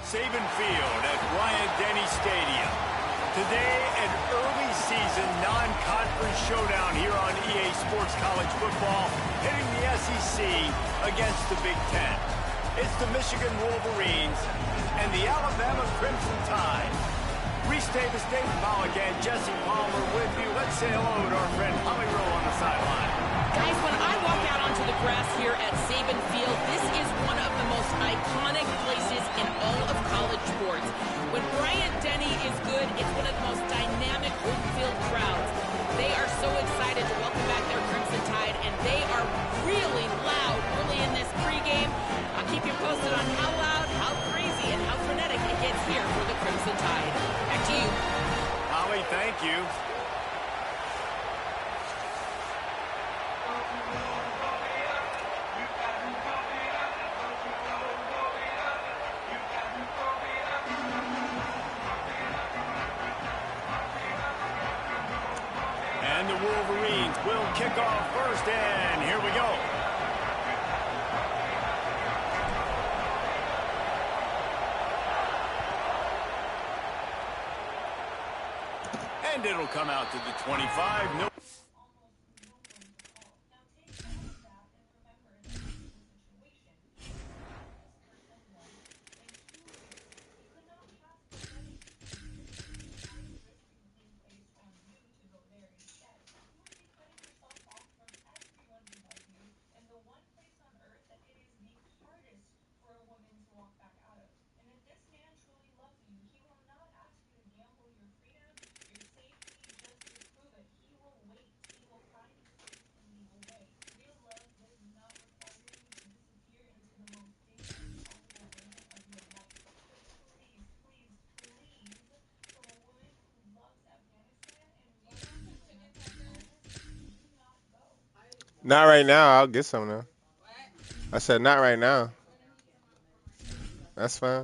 Saban Field at Bryant-Denny Stadium. Today, an early season non-conference showdown here on EA Sports College Football, hitting the SEC against the Big Ten. It's the Michigan Wolverines and the Alabama Crimson Tide. Reese Davis, Dave Pollock, and Jesse Palmer with you. Let's say hello to our friend Holly Rowe on the sideline. Guys, when I walk out onto the grass here at Saban Field, this is one of the most iconic places in all of college sports. When Bryant-Denny is good, it's one of the most dynamic home field crowds. They are so excited to welcome back their Crimson Tide, and they are really loud early in this pregame. I'll keep you posted on how loud, how crazy, and how frenetic it gets here for the Crimson Tide. Back to you. Holly, thank you. And the Wolverines will kick off first, and here we go. And it'll come out to the 25. No. Not right now. I'll get some now. I said not right now. That's fine.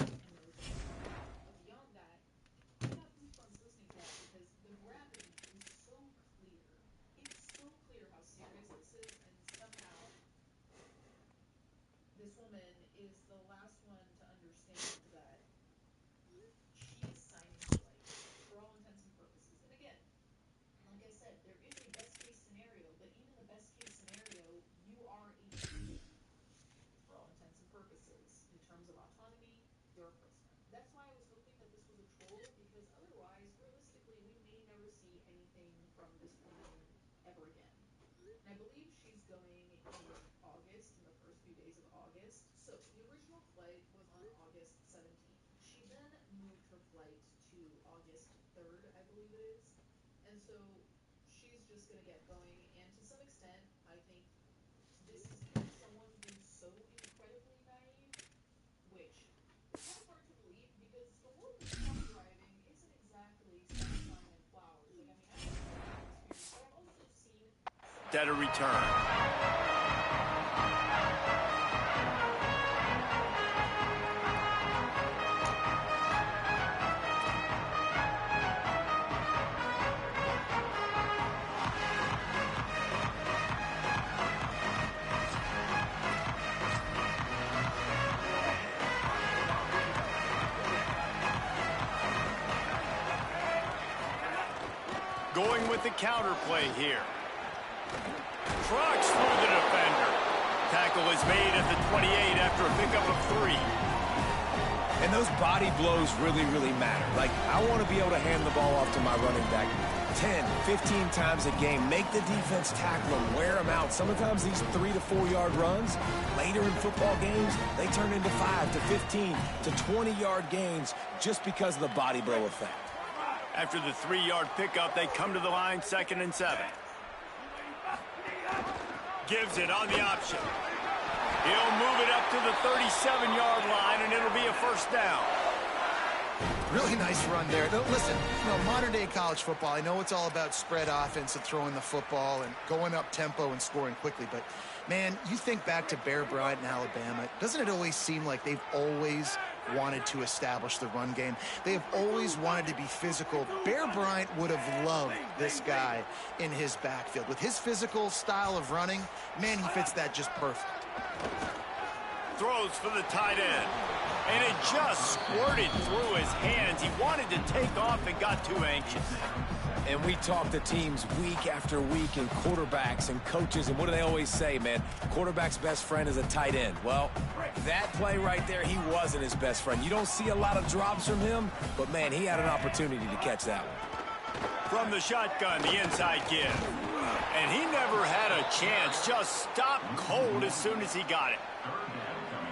At a return. Going with the counter play here. Trucks through the defender. Tackle is made at the 28 after a pickup of 3. And those body blows really, really matter. Like, I want to be able to hand the ball off to my running back 10, 15 times a game. Make the defense tackle them, wear them out. Sometimes these 3 to 4 yard runs, later in football games, they turn into 5 to 15 to 20-yard gains just because of the body blow effect. After the 3-yard pickup, they come to the line 2nd and 7. Gives it on the option. He'll move it up to the 37-yard line, and it'll be a first down. Really nice run there. Listen, modern-day college football, I know it's all about spread offense and throwing the football and going up tempo and scoring quickly, but, man, you think back to Bear Bryant in Alabama, doesn't it always seem like they've always wanted to establish the run game? They have always wanted to be physical. Bear Bryant would have loved this guy in his backfield. With his physical style of running, man, he fits that just perfect. throws for the tight end. And it just squirted through his hands. He wanted to take off and got too anxious. And we talk to teams week after week and quarterbacks and coaches, and what do they always say, man? Quarterback's best friend is a tight end. Well, that play right there, he wasn't his best friend. You don't see a lot of drops from him, but, man, he had an opportunity to catch that one. From the shotgun, the inside give. And he never had a chance. Just stopped cold as soon as he got it.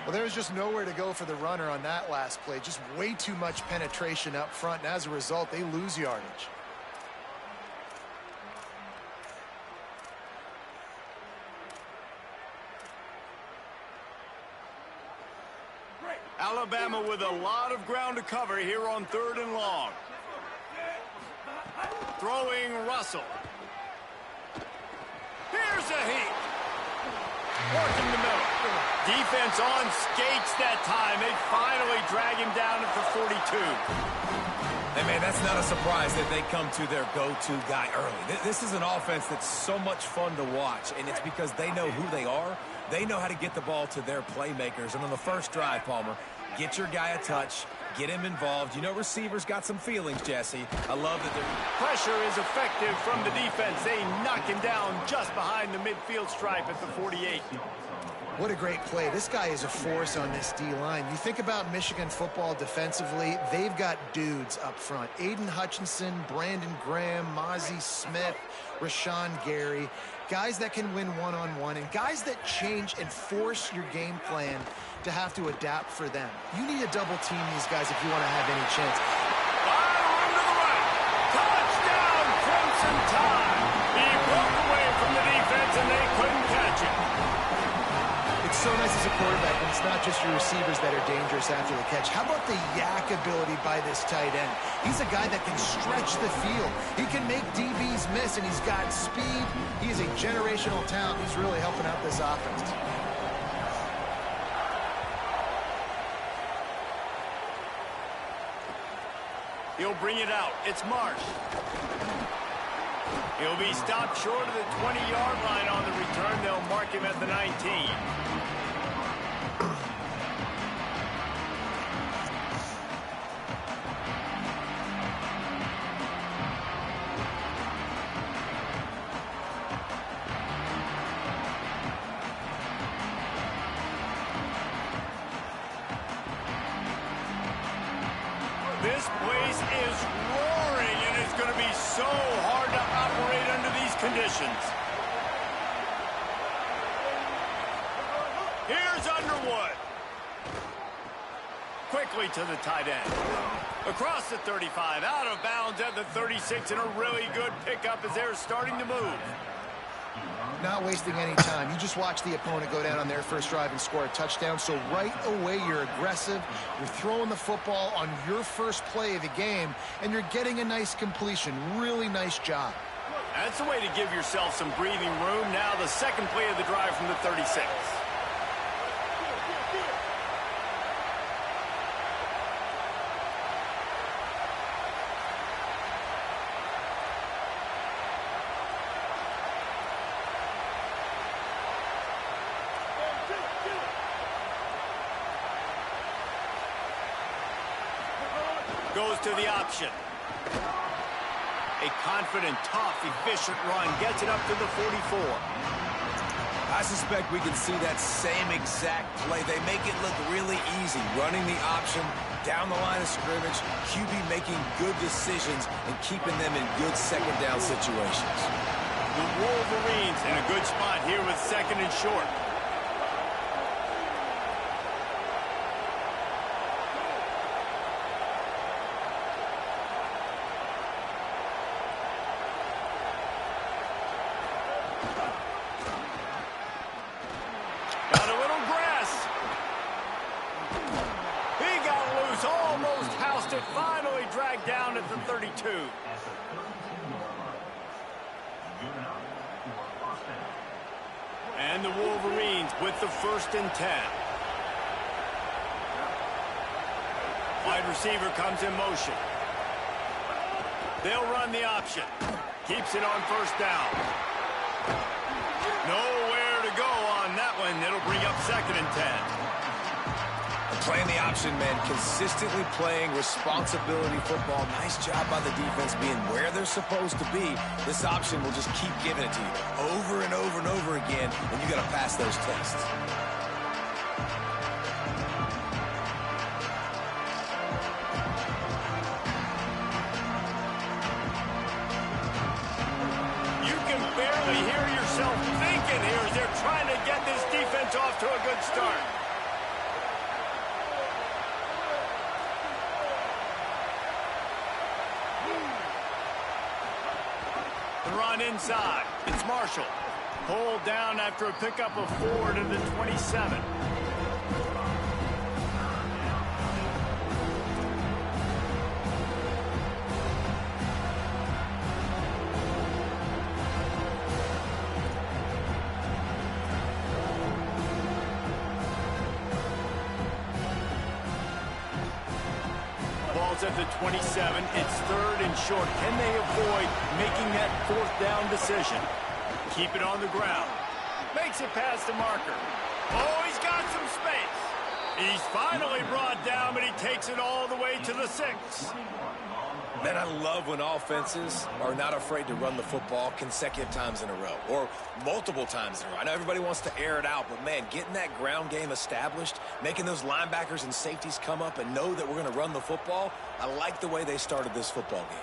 Well, there was just nowhere to go for the runner on that last play. Just way too much penetration up front, and as a result, they lose yardage. Alabama with a lot of ground to cover here on 3rd and long. Throwing Russell. Here's a heat. Working the middle. Defense on skates that time. They finally drag him down at the 42. Hey, man, that's not a surprise that they come to their go-to guy early. This is an offense that's so much fun to watch, and it's because they know who they are. They know how to get the ball to their playmakers. And on the first drive, Palmer, get your guy a touch, get him involved. You know receivers got some feelings, Jesse. I love that they're... Pressure is effective from the defense. They knock him down just behind the midfield stripe at the 48. What a great play. This guy is a force on this D-line. You think about Michigan football defensively, they've got dudes up front. Aiden Hutchinson, Brandon Graham, Mozzie Smith, Rashawn Gary. Guys that can win one-on-one and guys that change and force your game plan to have to adapt for them. You need to double team these guys if you want to have any chance. Fire to the right. Touchdown, Crimson Tide. He broke away from the defense and they couldn't catch him. It's so nice as a quarterback when it's not just your receivers that are dangerous after the catch. How about the yak ability by this tight end? He's a guy that can stretch the field. He can make DBs miss, and he's got speed. He is a generational talent. He's really helping out this offense. He'll bring it out. It's Marsh. He'll be stopped short of the 20-yard line on the return. They'll mark him at the 19. This place is roaring, and it's going to be so hard to operate under these conditions. Here's Underwood. Quickly to the tight end. Across the 35, out of bounds at the 36, and a really good pickup as they're starting to move. Not wasting any time. You just watch the opponent go down on their first drive and score a touchdown. So right away, you're aggressive. You're throwing the football on your first play of the game, and you're getting a nice completion. Really nice job. That's the way to give yourself some breathing room. Now the second play of the drive from the 36. Goes to the option. A confident, tough, efficient run. Gets it up to the 44. I suspect we can see that same exact play. They make it look really easy. Running the option, down the line of scrimmage, QB making good decisions and keeping them in good second down situations. The Wolverines in a good spot here with second and short. Finally dragged down at the 32. And the Wolverines with the 1st and 10. Wide receiver comes in motion. They'll run the option. Keeps it on 1st down. Nowhere to go on that one. It'll bring up 2nd and 10. Playing the option, man. Consistently playing responsibility football. Nice job by the defense being where they're supposed to be. This option will just keep giving it to you over and over and over again, and you got to pass those tests. You can barely hear yourself thinking here as they're trying to get this defense off to a good start. The run inside. It's Marshall. Hold down after a pickup of 4 to the 27. Ball's at the 27. It's 3rd and short. Can they avoid making that 4th down decision? Keep it on the ground. Makes it past the marker. Oh, he's got some space. He's finally brought down, but he takes it all the way to the 6. Man, I love when offenses are not afraid to run the football consecutive times in a row or multiple times in a row. I know everybody wants to air it out, but, man, getting that ground game established, making those linebackers and safeties come up and know that we're going to run the football, I like the way they started this football game.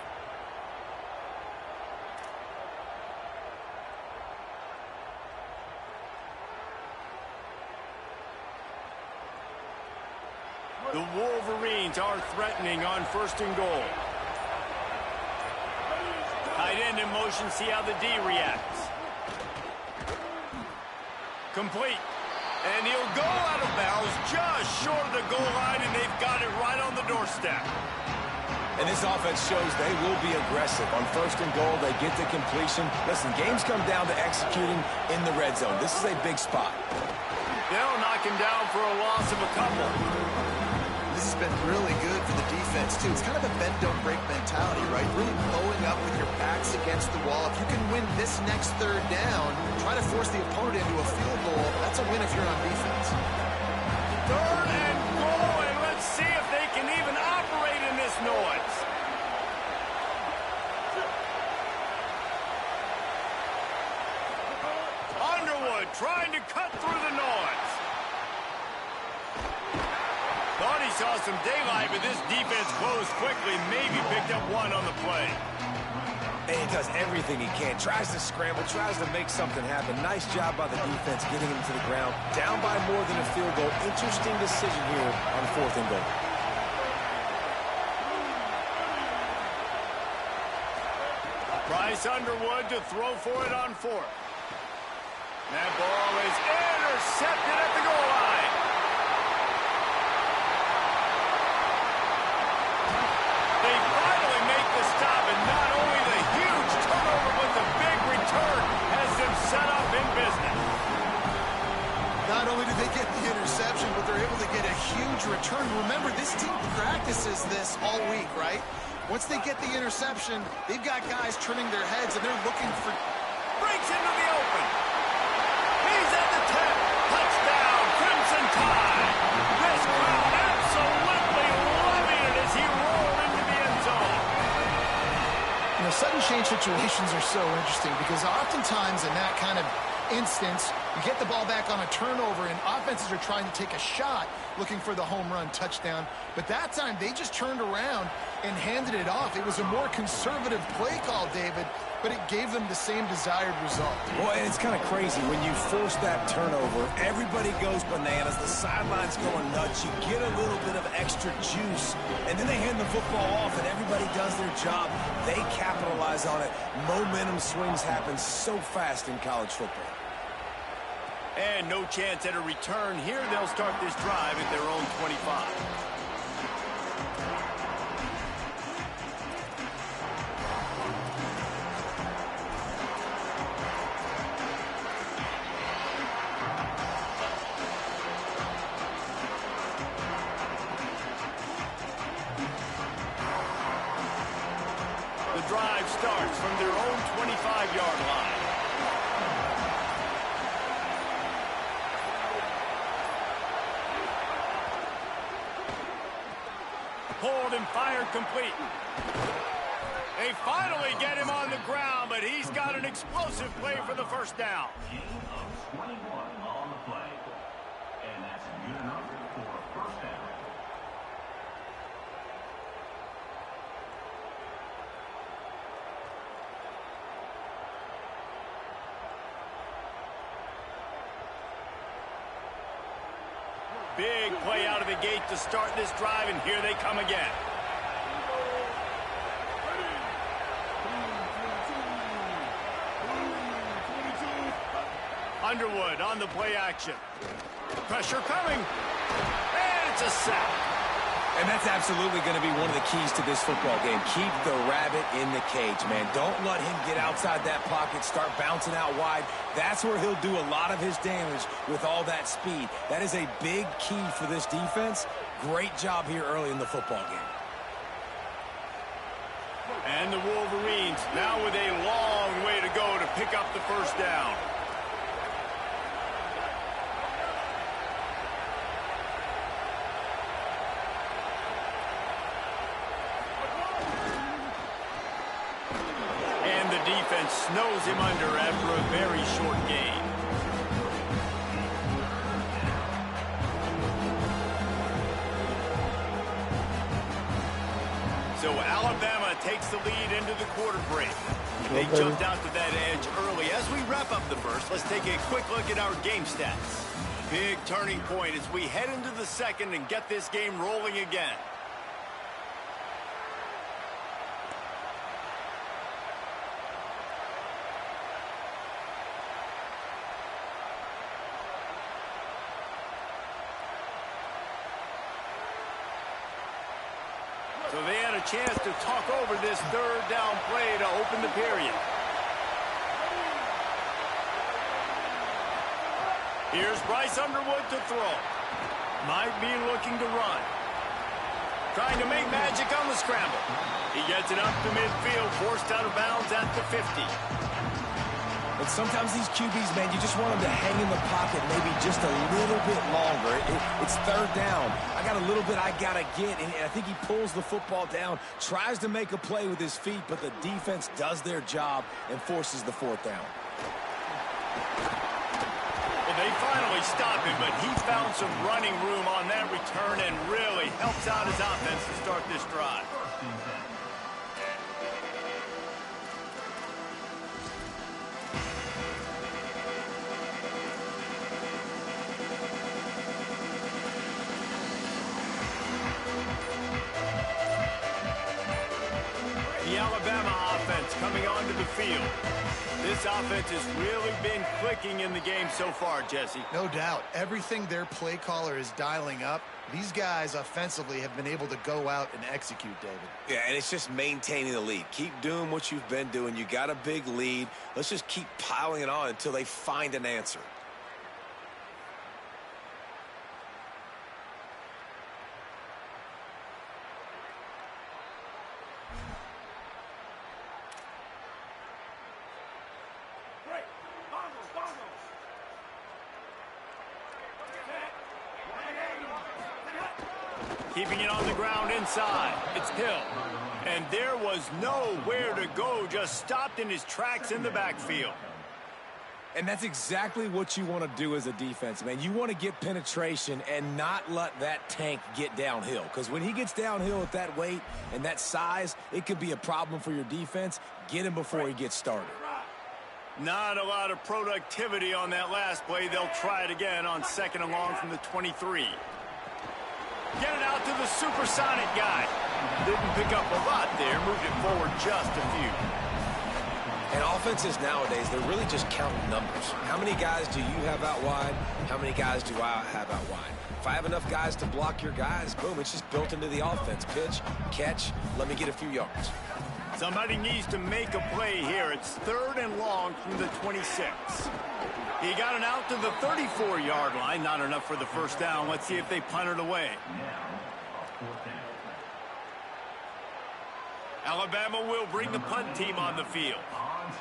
The Wolverines are threatening on 1st and goal. Tight end in motion, see how the D reacts. Complete. And he'll go out of bounds just short of the goal line, and they've got it right on the doorstep. And this offense shows they will be aggressive. On 1st and goal, they get the completion. Listen, games come down to executing in the red zone. This is a big spot. They'll knock him down for a loss of a couple. This has been really good for the defense, too. It's kind of a bend-don't-break mentality, right? Really blowing up with your backs against the wall. If you can win this next 3rd down, try to force the opponent into a field goal. That's a win if you're on defense. 3rd and goal, and let's see if they can even operate in this noise. Underwood trying to cut through the noise. Thought he saw some daylight, but this defense closed quickly, maybe picked up 1 on the play. And he does everything he can. Tries to scramble, tries to make something happen. Nice job by the defense getting him to the ground. Down by more than a field goal. Interesting decision here on 4th and goal. Bryce Underwood to throw for it on 4th. That ball is intercepted at the goal line. They finally make the stop, and not only the huge turnover, but the big return has them set up in business. Not only do they get the interception, but they're able to get a huge return. Remember, this team practices this all week, right? Once they get the interception, they've got guys turning their heads, and they're looking for... Breaks into the open. He's at the 10. Touchdown, Crimson Tide. This crowd absolutely loving it as he rolled into the end zone. You know, sudden change situations are so interesting because oftentimes in that kind of instance, you get the ball back on a turnover and offenses are trying to take a shot looking for the home run touchdown. But that time, they just turned around and handed it off. It was a more conservative play call, David, but it gave them the same desired result. Well, and it's kind of crazy. When you force that turnover, everybody goes bananas. The sideline's going nuts. You get a little bit of extra juice, and then they hand the football off, and everybody does their job. They capitalize on it. Momentum swings happen so fast in college football. And no chance at a return here. They'll start this drive at their own 25. The drive starts from their own 25-yard line. Pulled and fired complete. They finally get him on the ground, but he's got an explosive play for the first down. Gain of 21 on the play. And that's good enough for a first down. Big play out of the gate to start this drive, and here they come again. Underwood on the play action. Pressure coming. And it's a sack. And that's absolutely going to be one of the keys to this football game. Keep the rabbit in the cage, man. Don't let him get outside that pocket, start bouncing out wide. That's where he'll do a lot of his damage with all that speed. That is a big key for this defense. Great job here early in the football game. And the Wolverines now with a long way to go to pick up the first down. Defense snows him under after a very short gain. So Alabama takes the lead into the quarter break. They jumped out to that edge early. As we wrap up the first, let's take a quick look at our game stats. Big turning point as we head into the second and get this game rolling again. So they had a chance to talk over this third down play to open the period. Here's Bryce Underwood to throw. Might be looking to run. Trying to make magic on the scramble. He gets it up to midfield, forced out of bounds at the 50. But sometimes these QBs, man, you just want them to hang in the pocket maybe just a little bit longer. It's third down. I got a little bit I got to get, and I think he pulls the football down, tries to make a play with his feet, but the defense does their job and forces the fourth down. Well, they finally stop him, but he found some running room on that return and really helps out his offense to start this drive. The Alabama offense coming onto the field. This offense has really been clicking in the game so far, Jesse. No doubt. Everything their play caller is dialing up, these guys offensively have been able to go out and execute, David. Yeah, and it's just maintaining the lead. Keep doing what you've been doing. You got a big lead. Let's just keep piling it on until they find an answer. Keeping it on the ground inside. It's Hill. And there was nowhere to go, just stopped in his tracks in the backfield. And that's exactly what you want to do as a defense, man. You want to get penetration and not let that tank get downhill. Because when he gets downhill at that weight and that size, it could be a problem for your defense. Get him before he gets started. Not a lot of productivity on that last play. They'll try it again on second and long from the 23. Get it out to the supersonic guy. Didn't pick up a lot there. Moved it forward just a few. And offenses nowadays, they're really just counting numbers. How many guys do you have out wide? How many guys do I have out wide? If I have enough guys to block your guys, boom, it's just built into the offense. Pitch, catch, let me get a few yards. Somebody needs to make a play here. It's third and long from the 26. He got it out to the 34-yard line. Not enough for the first down. Let's see if they punt it away. Alabama will bring the punt team on the field.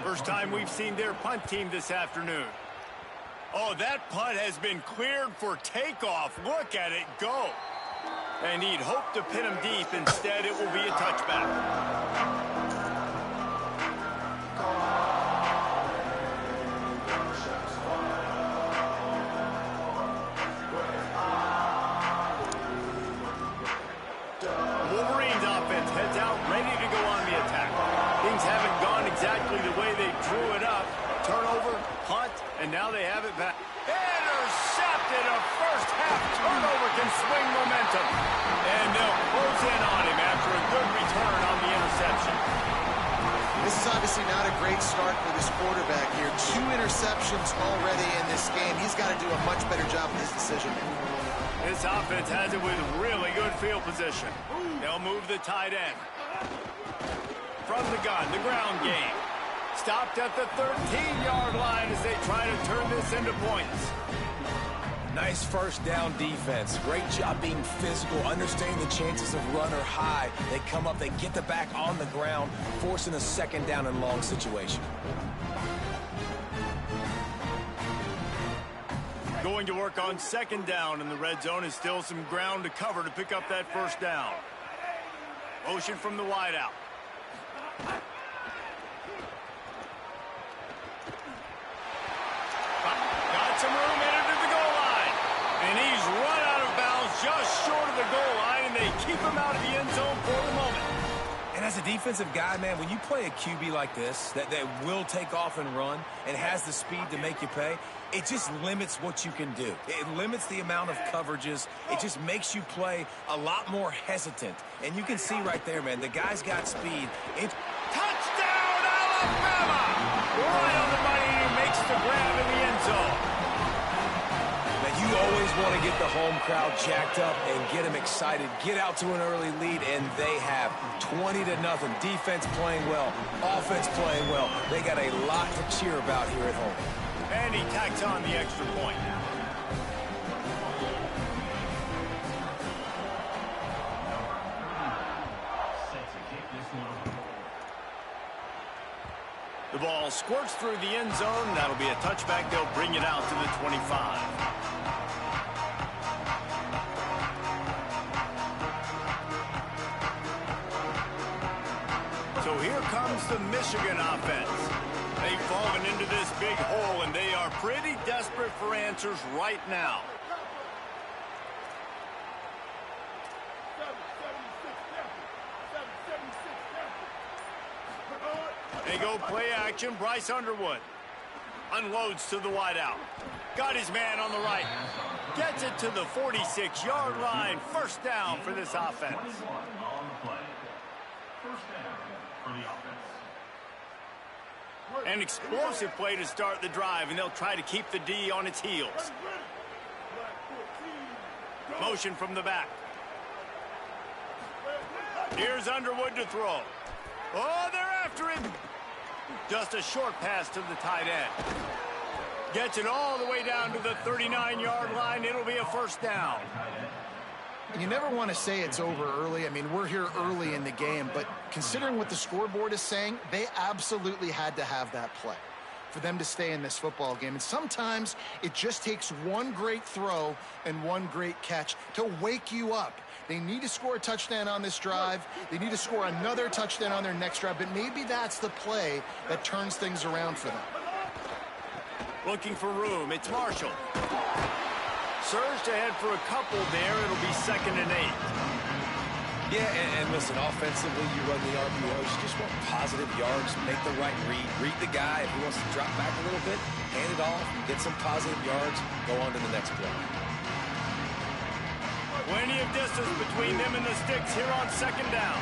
First time we've seen their punt team this afternoon. Oh, that punt has been cleared for takeoff. Look at it go. And he'd hope to pin him deep. Instead, it will be a touchback. Wolverines offense heads out, ready to go on the attack. Things haven't gone exactly the way they drew it up. Turnover, punt, and now they have it back. Intercepted. A first-half turnover can swing momentum. And they'll close in on him after a good return on the interception. This is obviously not a great start for this quarterback here. 2 interceptions already in this game. He's got to do a much better job with his decision making. This offense has it with really good field position. They'll move the tight end. From the gun, the ground game. Stopped at the 13-yard line as they try to turn this into points. Nice first down defense. Great job being physical, understanding the chances of run or high. They come up, they get the back on the ground, forcing a second down and long situation. Going to work on second down in the red zone, is still some ground to cover to pick up that first down. Motion from the wideout. Got some room, headed to the goal line. And he's run out of bounds just short of the goal line, and they keep him out of the end zone for the moment. And as a defensive guy, man, when you play a QB like this, that will take off and run and has the speed to make you pay, it just limits what you can do. It limits the amount of coverages. It just makes you play a lot more hesitant. And you can see right there, man, the guy's got speed. Touchdown, Alabama! Right on the money, he makes the grab in the end zone. Now, you always want to get the home crowd jacked up and get them excited, get out to an early lead, and they have 20-0. Defense playing well, offense playing well. They got a lot to cheer about here at home. And he tacks on the extra point. The ball squirts through the end zone. That'll be a touchback. They'll bring it out to the 25. So here comes the Michigan offense. They've fallen into this big hole, and they are pretty desperate for answers right now. They go play action. Bryce Underwood unloads to the wideout. Got his man on the right. Gets it to the 46-yard line. First down for this offense. An explosive play to start the drive, and they'll try to keep the D on its heels. Motion from the back. Here's Underwood to throw. Oh, they're after him. Just a short pass to the tight end. Gets it all the way down to the 39-yard line. It'll be a first down. And you never want to say it's over early. I mean, we're here early in the game, but considering what the scoreboard is saying, they absolutely had to have that play for them to stay in this football game. And sometimes it just takes one great throw and one great catch to wake you up. They need to score a touchdown on this drive. They need to score another touchdown on their next drive, but maybe that's the play that turns things around for them. Looking for room. It's Marshall. Surged ahead for a couple there. It'll be 2nd and 8. Yeah, and listen, offensively, you run the RPOs. You just want positive yards, make the right read. Read the guy. If he wants to drop back a little bit, hand it off, get some positive yards, go on to the next play. Plenty of distance between them and the sticks here on 2nd down.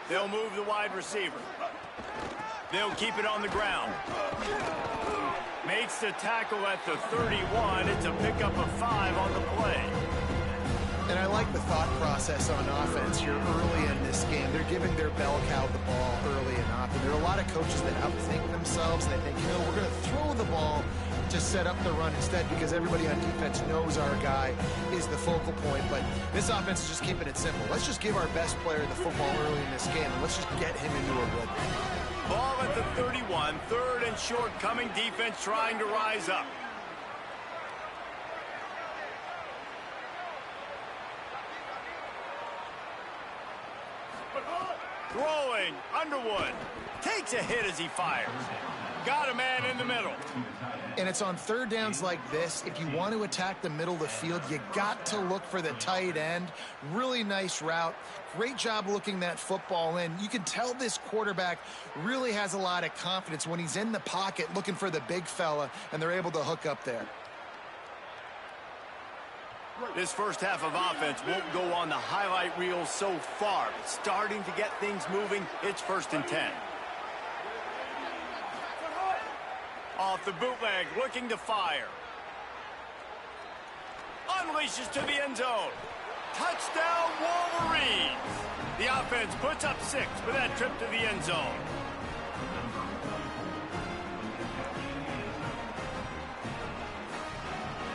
They'll move the wide receiver. They'll keep it on the ground. Makes the tackle at the 31. It's a pickup of 5 on the play. And I like the thought process on offense here early in this game. They're giving their bell cow the ball early and often. There are a lot of coaches that outthink themselves, and they think, you know, we're going to throw the ball to set up the run instead because everybody on defense knows our guy is the focal point. But this offense is just keeping it simple. Let's just give our best player the football early in this game, and let's just get him into a rhythm. Ball at the 31, 3rd and short coming. Defense trying to rise up. Throwing, Underwood. Takes a hit as he fires. Got a man in the middle. And it's on third downs like this. If you want to attack the middle of the field, you got to look for the tight end. Really nice route. Great job looking that football in. You can tell this quarterback really has a lot of confidence when he's in the pocket looking for the big fella, and they're able to hook up there. This first half of offense won't go on the highlight reel so far, but starting to get things moving. It's 1st and 10. Off the bootleg, looking to fire. Unleashes to the end zone. Touchdown, Wolverines! The offense puts up 6 for that trip to the end zone.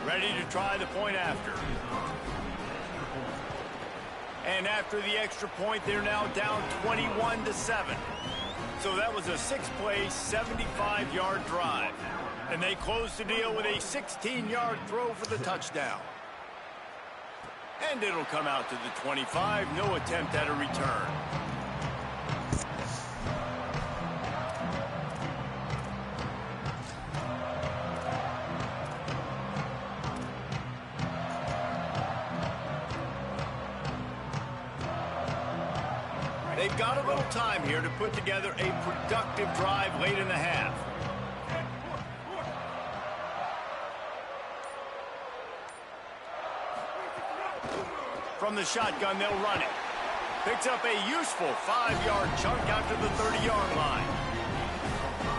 Ready to try the point after. And after the extra point, they're now down 21-7. So that was a 6-play, 75-yard drive. And they close the deal with a 16-yard throw for the touchdown. And it'll come out to the 25. No attempt at a return. They've got a little time here to put together a productive drive late in the half. From the shotgun, they'll run it. Picks up a useful 5-yard chunk out to the 30-yard line.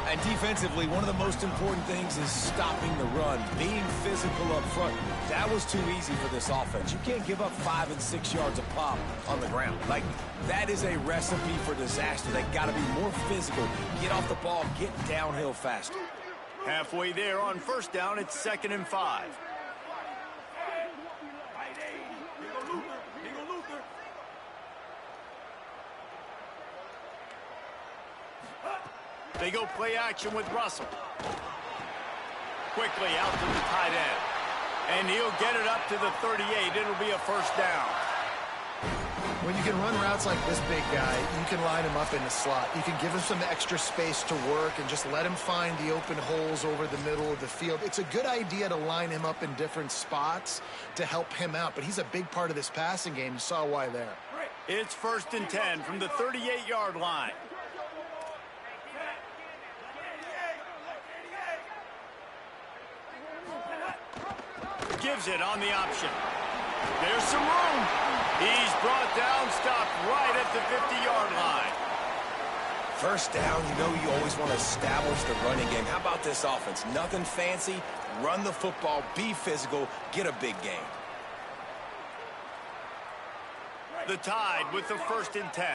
And defensively, one of the most important things is stopping the run, being physical up front. That was too easy for this offense. You can't give up 5 and 6 yards a pop on the ground. Like, that is a recipe for disaster. They got to be more physical, get off the ball, get downhill faster. Halfway there on 1st down, it's 2nd and 5. They go play action with Russell. Quickly out to the tight end. And he'll get it up to the 38. It'll be a 1st down. When you can run routes like this big guy, you can line him up in the slot. You can give him some extra space to work and just let him find the open holes over the middle of the field. It's a good idea to line him up in different spots to help him out, but he's a big part of this passing game. You saw why there. It's 1st and 10 from the 38-yard line. Gives it on the option. There's some room. He's brought down, stopped right at the 50-yard line. 1st down, you know you always want to establish the running game. How about this offense? Nothing fancy. Run the football, be physical, get a big gain. The Tide with the 1st and 10.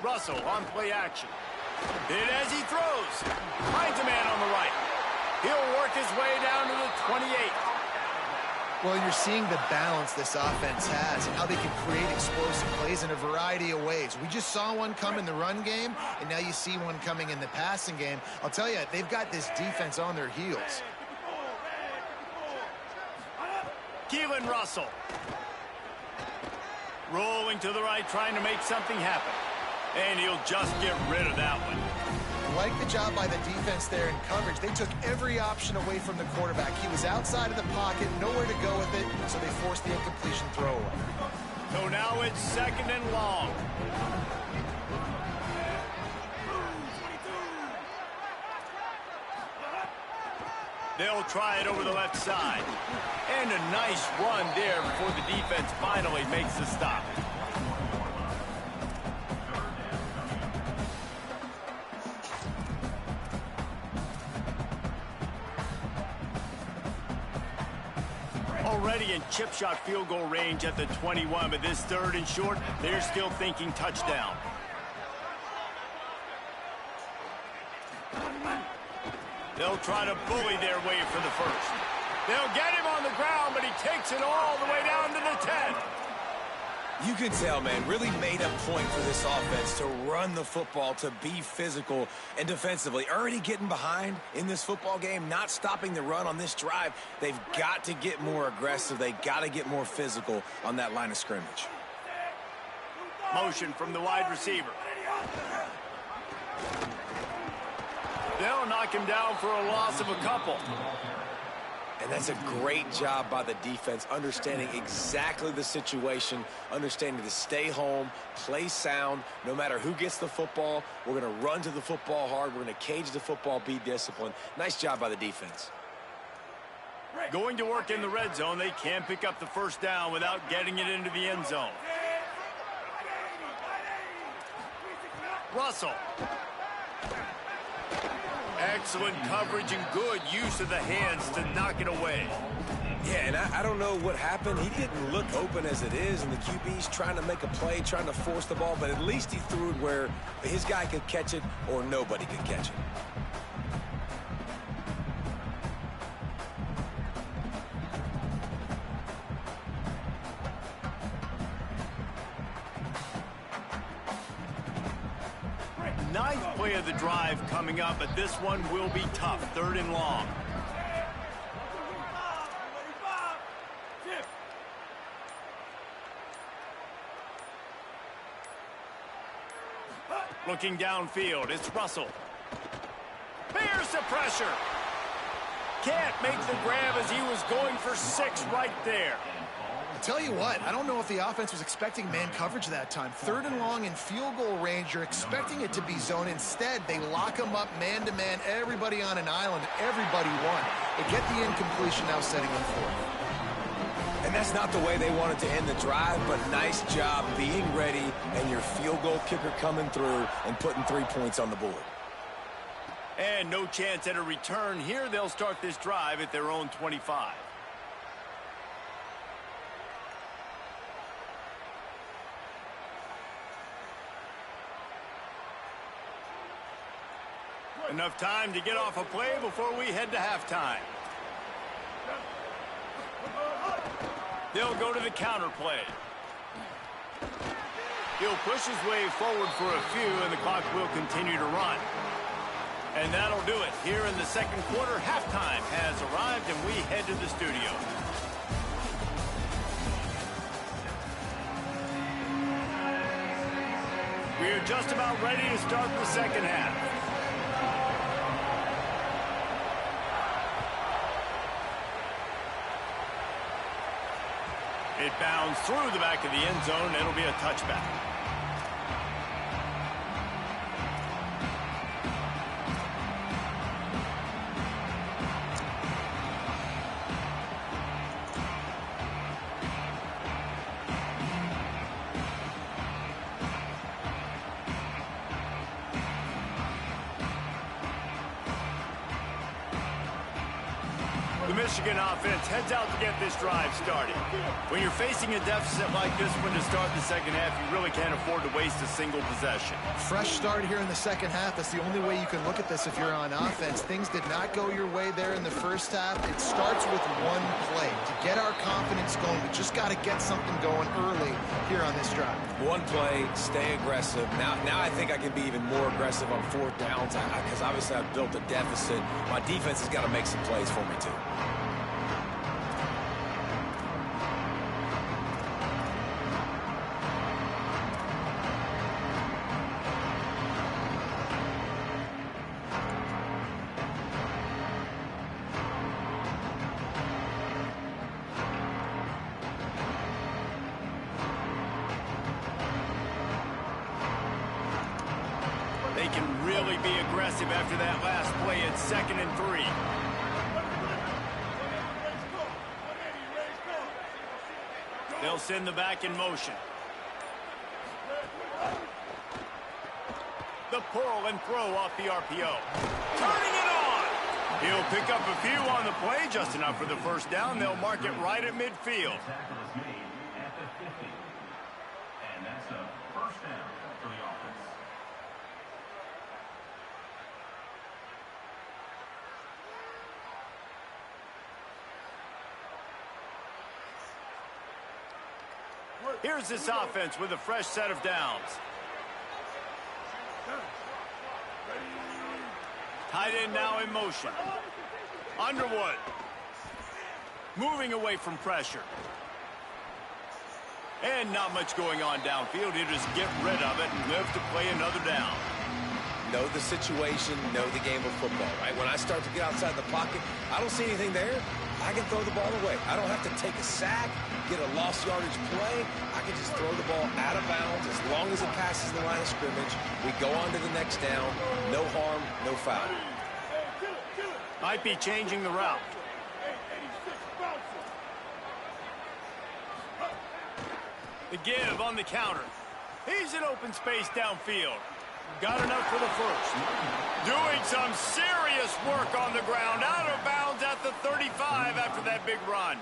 Russell on play action. Hit as he throws. Finds a man on the right. He'll work his way down to the 28. Well, you're seeing the balance this offense has and how they can create explosive plays in a variety of ways. We just saw one come in the run game, and now you see one coming in the passing game. I'll tell you, they've got this defense on their heels. Keelan Russell. Rolling to the right, trying to make something happen. And he'll just get rid of that one. Like the job by the defense there in coverage. They took every option away from the quarterback. He was outside of the pocket, nowhere to go with it, so they forced the incompletion throwaway. So now it's 2nd and long. They'll try it over the left side. And a nice run there before the defense finally makes the stop. Already in chip shot field goal range at the 21, but this 3rd and short, they're still thinking touchdown. They'll try to bully their way for the 1st. They'll get him on the ground, but he takes it all the way down to the 10. You can tell, man, really made a point for this offense to run the football, to be physical and defensively. Already getting behind in this football game, not stopping the run on this drive. They've got to get more aggressive. They've got to get more physical on that line of scrimmage. Motion from the wide receiver. They'll knock him down for a loss of a couple. And that's a great job by the defense, understanding exactly the situation, understanding to stay home, play sound, no matter who gets the football. We're going to run to the football hard. We're going to cage the football, be disciplined. Nice job by the defense. Going to work in the red zone, they can pick up the first down without getting it into the end zone. Russell. Excellent coverage and good use of the hands to knock it away. Yeah, and I don't know what happened. He didn't look open as it is, and the QB's trying to make a play, trying to force the ball, but at least he threw it where his guy could catch it or nobody could catch it. Ninth play of the drive coming up, but this one will be tough. 3rd and long. Looking downfield, it's Russell. Bears the pressure. Can't make the grab as he was going for 6 right there. Tell you what, I don't know if the offense was expecting man coverage that time. 3rd and long in field goal range. You're expecting it to be zone. Instead, they lock them up man-to-man, everybody on an island, everybody won. They get the incompletion, now setting them forth. And that's not the way they wanted to end the drive, but nice job being ready and your field goal kicker coming through and putting 3 points on the board. And no chance at a return here. They'll start this drive at their own 25. Enough time to get off a play before we head to halftime. They'll go to the counter play. He'll push his way forward for a few, and the clock will continue to run. And that'll do it. Here in the second quarter, halftime has arrived, and we head to the studio. We are just about ready to start the second half. It bounds through the back of the end zone. It'll be a touchback. The Michigan offense heads out to get this drive started. When you're facing a deficit like this one to start the second half, you really can't afford to waste a single possession. Fresh start here in the second half. That's the only way you can look at this if you're on offense. Things did not go your way there in the first half. It starts with one play. To get our confidence going, we just got to get something going early here on this drive. One play, stay aggressive. Now I think I can be even more aggressive on 4th downs because obviously I've built a deficit. My defense has got to make some plays for me too. They can really be aggressive after that last play at 2nd and 3. They'll send the back in motion. The pull and throw off the RPO. Turning it on! He'll pick up a few on the play, just enough for the first down. They'll mark it right at midfield. Tackle is made at the 50. And that's a first down for the offense. Here's this offense with a fresh set of downs. Tight end now in motion. Underwood. Moving away from pressure. And not much going on downfield. He'll just get rid of it and live to play another down. Know the situation, know the game of football, right? When I start to get outside the pocket, I don't see anything there. I can throw the ball away. I don't have to take a sack, get a lost yardage play. I can just throw the ball out of bounds as long as it passes the line of scrimmage. We go on to the next down. No harm, no foul. Might be changing the route. The give on the counter. He's in open space downfield. Got enough for the first. Doing some serious work on the ground. Out of bounds at the 35 after that big run.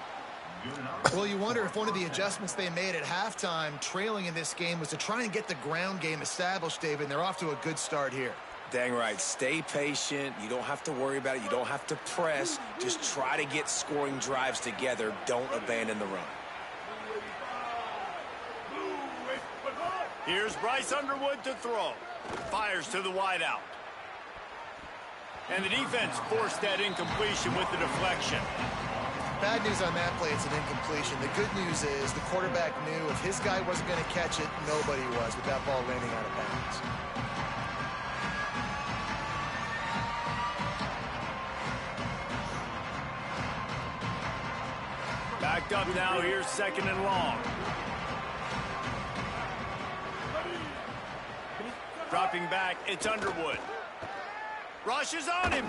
Well, you wonder if one of the adjustments they made at halftime, trailing in this game, was to try and get the ground game established, David, and they're off to a good start here. Dang right. Stay patient. You don't have to worry about it. You don't have to press. Just try to get scoring drives together. Don't abandon the run. Here's Bryce Underwood to throw. Fires to the wideout. And the defense forced that incompletion with the deflection. Bad news on that play, it's an incompletion. The good news is the quarterback knew if his guy wasn't going to catch it, nobody was with that ball landing out of bounds. Backed up now, here's second and long. Dropping back, it's Underwood. Rushes on him.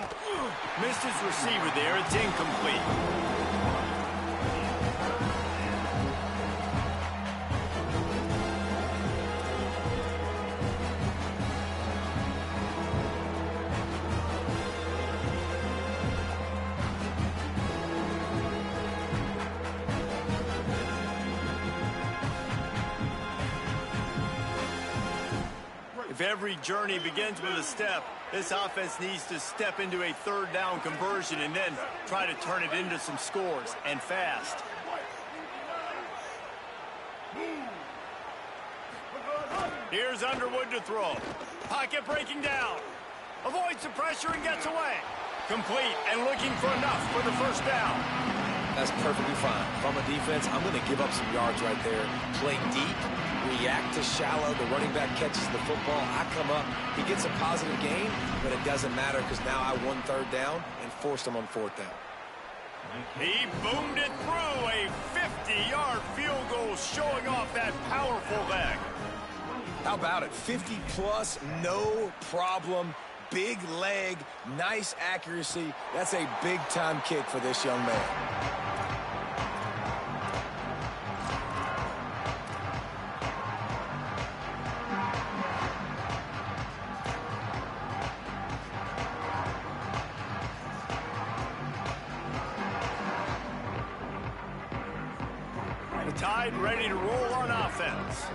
Missed his receiver there, it's incomplete. If every journey begins with a step, this offense needs to step into a third down conversion and then try to turn it into some scores, and fast. Here's Underwood to throw. Pocket breaking down. Avoids the pressure and gets away. Complete and looking for enough for the first down. That's perfectly fine. If I'm a defense, I'm going to give up some yards right there. Play deep, react to shallow. The running back catches the football. I come up. He gets a positive gain, but it doesn't matter because now I won third down and forced him on fourth down. He boomed it through a 50-yard field goal, showing off that powerful leg. How about it? 50-plus, no problem. Big leg, nice accuracy. That's a big-time kick for this young man. The Tide ready to roll on offense.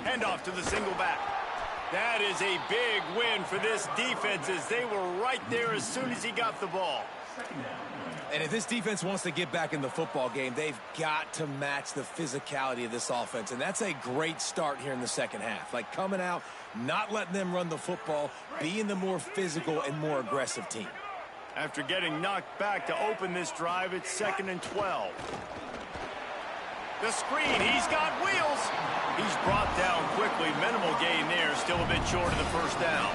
Handoff to the single back. That is a big win for this defense as they were right there as soon as he got the ball. And if this defense wants to get back in the football game, they've got to match the physicality of this offense. And that's a great start here in the second half. Like coming out, not letting them run the football, being the more physical and more aggressive team. After getting knocked back to open this drive, it's 2nd and 12. The screen, he's got wheels. He's brought down quickly. Minimal gain there, still a bit short of the first down.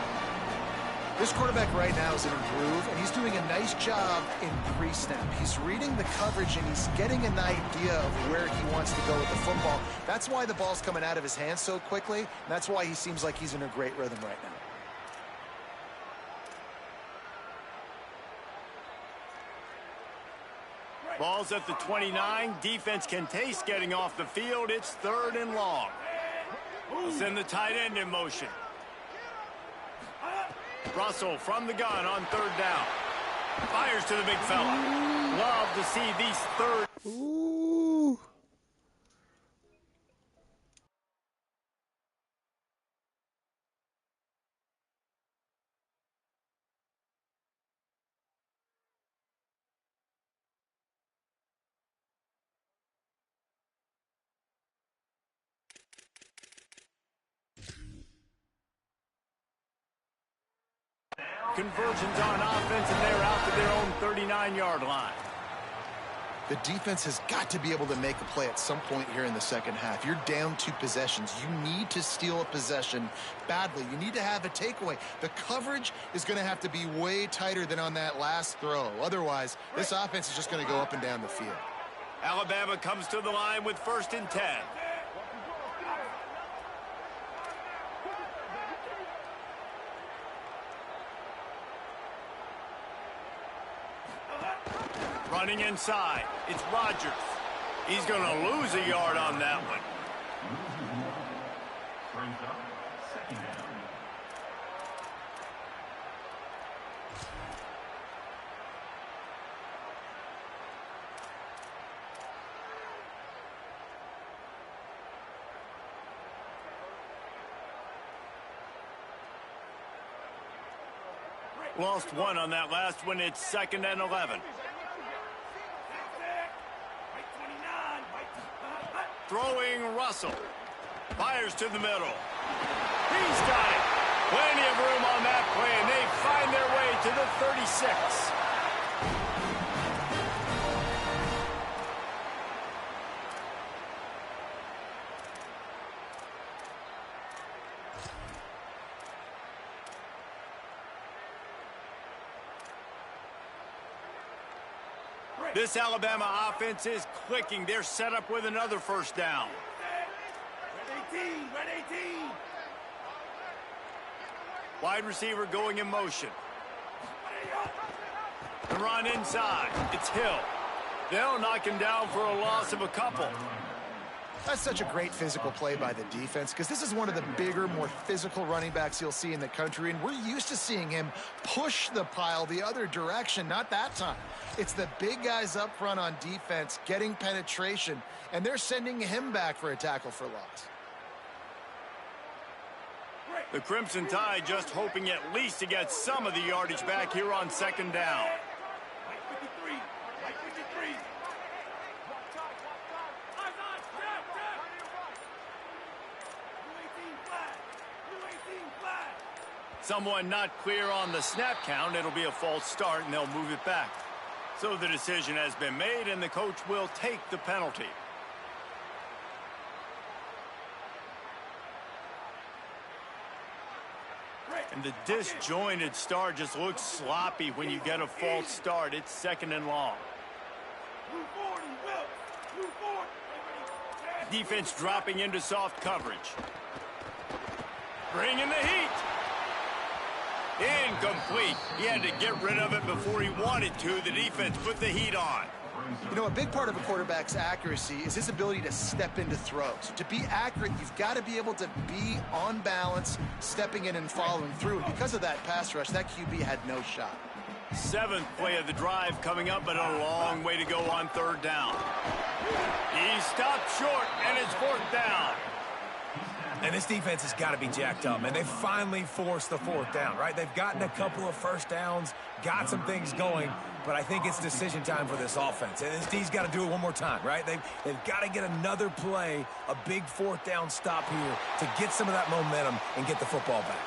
This quarterback right now is in a groove, and he's doing a nice job in pre-snap. He's reading the coverage, and he's getting an idea of where he wants to go with the football. That's why the ball's coming out of his hands so quickly, and that's why he seems like he's in a great rhythm right now. Ball's at the 29. Defense can taste getting off the field. It's 3rd and long. We'll send the tight end in motion. Russell from the gun on 3rd down. Fires to the big fella. Love to see these third. Ooh. conversions on offense, and they're out to their own 39-yard line. The defense has got to be able to make a play at some point here in the second half. You're down 2 possessions. You need to steal a possession badly. You need to have a takeaway. The coverage is going to have to be way tighter than on that last throw. Otherwise, this offense is just going to go up and down the field. Alabama comes to the line with 1st and 10. Running inside, it's Rodgers. He's going to lose a yard on that one. Brings up 2nd down. Lost 1 on that last one. It's 2nd and 11. Throwing Russell. Fires to the middle. He's got it. Plenty of room on that play, and they find their way to the 36. This Alabama offense is clicking. They're set up with another 1st down. Red 18, red 18. Wide receiver going in motion. The run inside. It's Hill. They'll knock him down for a loss of a couple. That's such a great physical play by the defense because this is one of the bigger, more physical running backs you'll see in the country, and we're used to seeing him push the pile the other direction. Not that time. It's the big guys up front on defense getting penetration, and they're sending him back for a tackle for loss. The Crimson Tide just hoping at least to get some of the yardage back here on 2nd down. White 53, white 53. Someone not clear on the snap count. It'll be a false start, and they'll move it back. So the decision has been made, and the coach will take the penalty. And the disjointed start just looks sloppy when you get a false start. It's 2nd and long. Defense dropping into soft coverage. Bringing the heat. Incomplete. He had to get rid of it before he wanted to. The defense put the heat on. You know, a big part of a quarterback's accuracy is his ability to step into throws. To be accurate, you've got to be able to be on balance, stepping in and following through. And because of that pass rush, that QB had no shot. 7th play of the drive coming up, but a long way to go on 3rd down. He stopped short, and it's 4th down. And this defense has got to be jacked up, man. They finally forced the 4th down, right? They've gotten a couple of 1st downs, got some things going, but I think it's decision time for this offense. And this D's got to do it one more time, right? They've got to get another play, a big 4th down stop here to get some of that momentum and get the football back.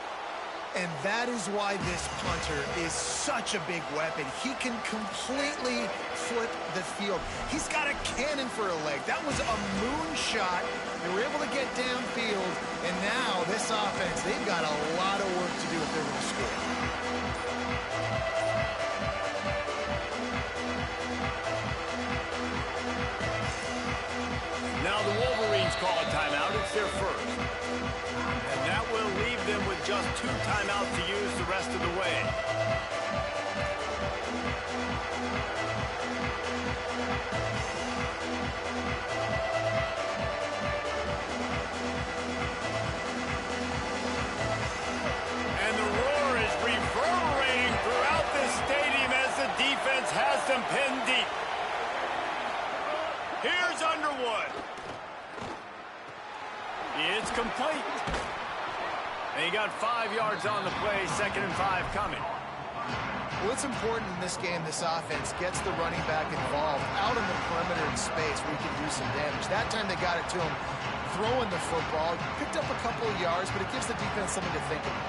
And that is why this punter is such a big weapon. He can completely flip the field. He's got a cannon for a leg. That was a moonshot. They were able to get downfield, and now this offense, they've got a lot of work to do if they're going to score. Now the Wolverines call a timeout. It's their 1st. And that will leave them with just 2 timeouts to use the rest of the way. And the roar is reverberating throughout this stadium as the defense has them pinned deep. Here's Underwood. It's complete. And he got 5 yards on the play, 2nd and 5 coming. Well, it's important in this game, this offense gets the running back involved out in the perimeter in space where he can do some damage. That time they got it to him throwing the football. Picked up a couple of yards, but it gives the defense something to think about.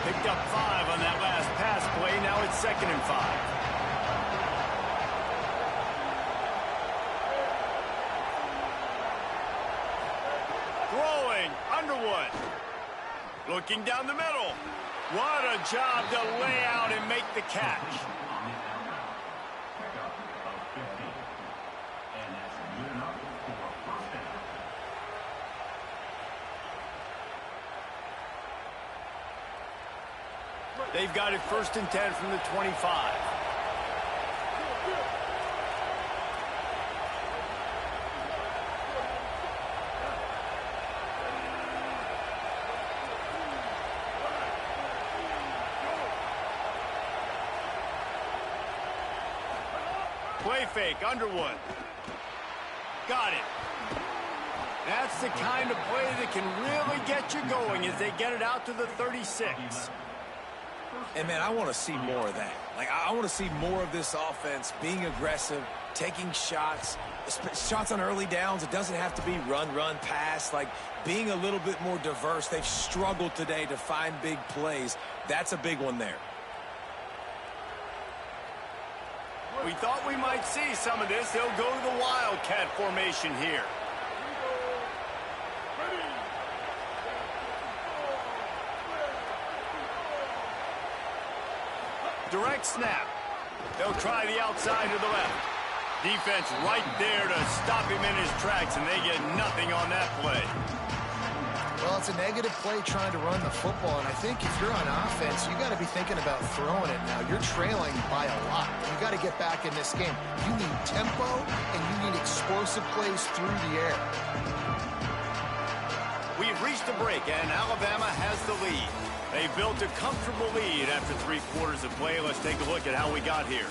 Picked up 5 on that last pass play. Now it's 2nd and 5. Throwing, Underwood. Looking down the middle. What a job to lay out and make the catch. They've got it 1st and 10 from the 25. Play fake, Underwood. Got it. That's the kind of play that can really get you going as they get it out to the 36. And, man, I want to see more of that. Like, I want to see more of this offense being aggressive, taking shots on early downs. It doesn't have to be run, pass. Like, being a little bit more diverse. They've struggled today to find big plays. That's a big one there. We thought we might see some of this. They'll go to the Wildcat formation here. Direct snap. They'll try the outside to the left. Defense right there to stop him in his tracks, and they get nothing on that play. Well, it's a negative play trying to run the football, and I think if you're on offense, you got to be thinking about throwing it now. You're trailing by a lot. You got to get back in this game. You need tempo, and you need explosive plays through the air. We've reached the break, and Alabama has the lead. They built a comfortable lead after 3 quarters of play. Let's take a look at how we got here.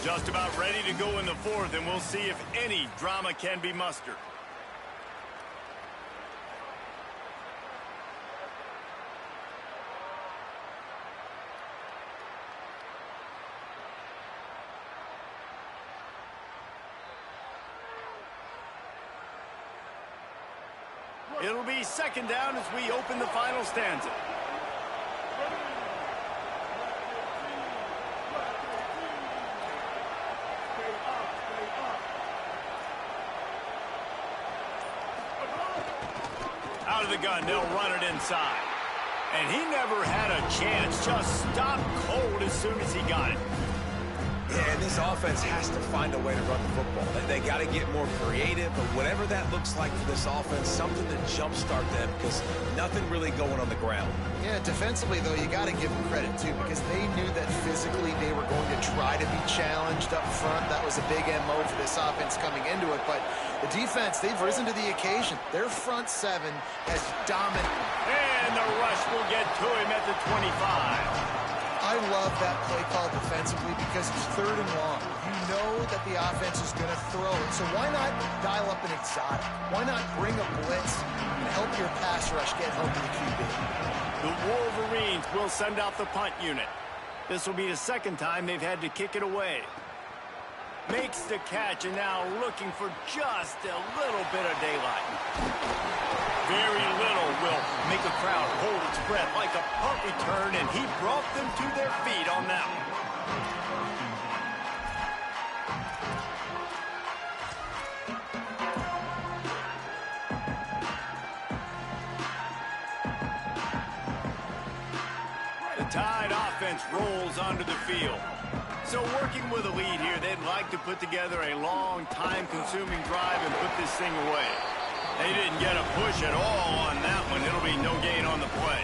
Just about ready to go in the 4th, and we'll see if any drama can be mustered. It'll be 2nd down as we open the final stanza. Out of the gun, they'll run it inside. And he never had a chance. Just stopped cold as soon as he got it. Yeah, and this offense has to find a way to run the football. They got to get more creative, but whatever that looks like for this offense, something to jumpstart them because nothing really going on the ground. Yeah, defensively, though, you got to give them credit, too, because they knew that physically they were going to try to be challenged up front. That was a big MO for this offense coming into it, but the defense, they've risen to the occasion. Their front 7 has dominated. And the rush will get to him at the 25. I love that play call defensively because it's 3rd and long. You know that the offense is going to throw it, so why not dial up an exotic? Why not bring a blitz and help your pass rush get home to the QB? The Wolverines will send out the punt unit. This will be the 2nd time they've had to kick it away. Makes the catch and now looking for just a little bit of daylight. Very little will make a crowd hold its breath like a punt return, and he brought them to their feet on that one. The Tide offense rolls onto the field. So working with a lead here, they'd like to put together a long, time-consuming drive and put this thing away. They didn't get a push at all on that one. It'll be no gain on the play.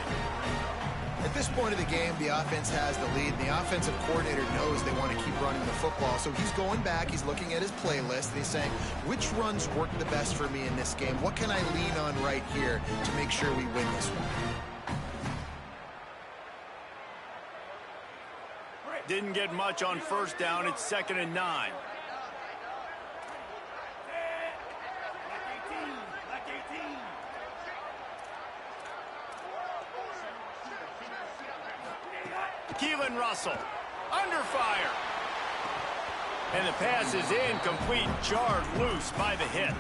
At this point of the game, the offense has the lead, and the offensive coordinator knows they want to keep running the football. So he's going back, he's looking at his playlist, and he's saying, which runs work the best for me in this game? What can I lean on right here to make sure we win this one? Didn't get much on 1st down. It's 2nd and 9. Keelan Russell, under fire. And the pass is incomplete, jarred loose by the hit.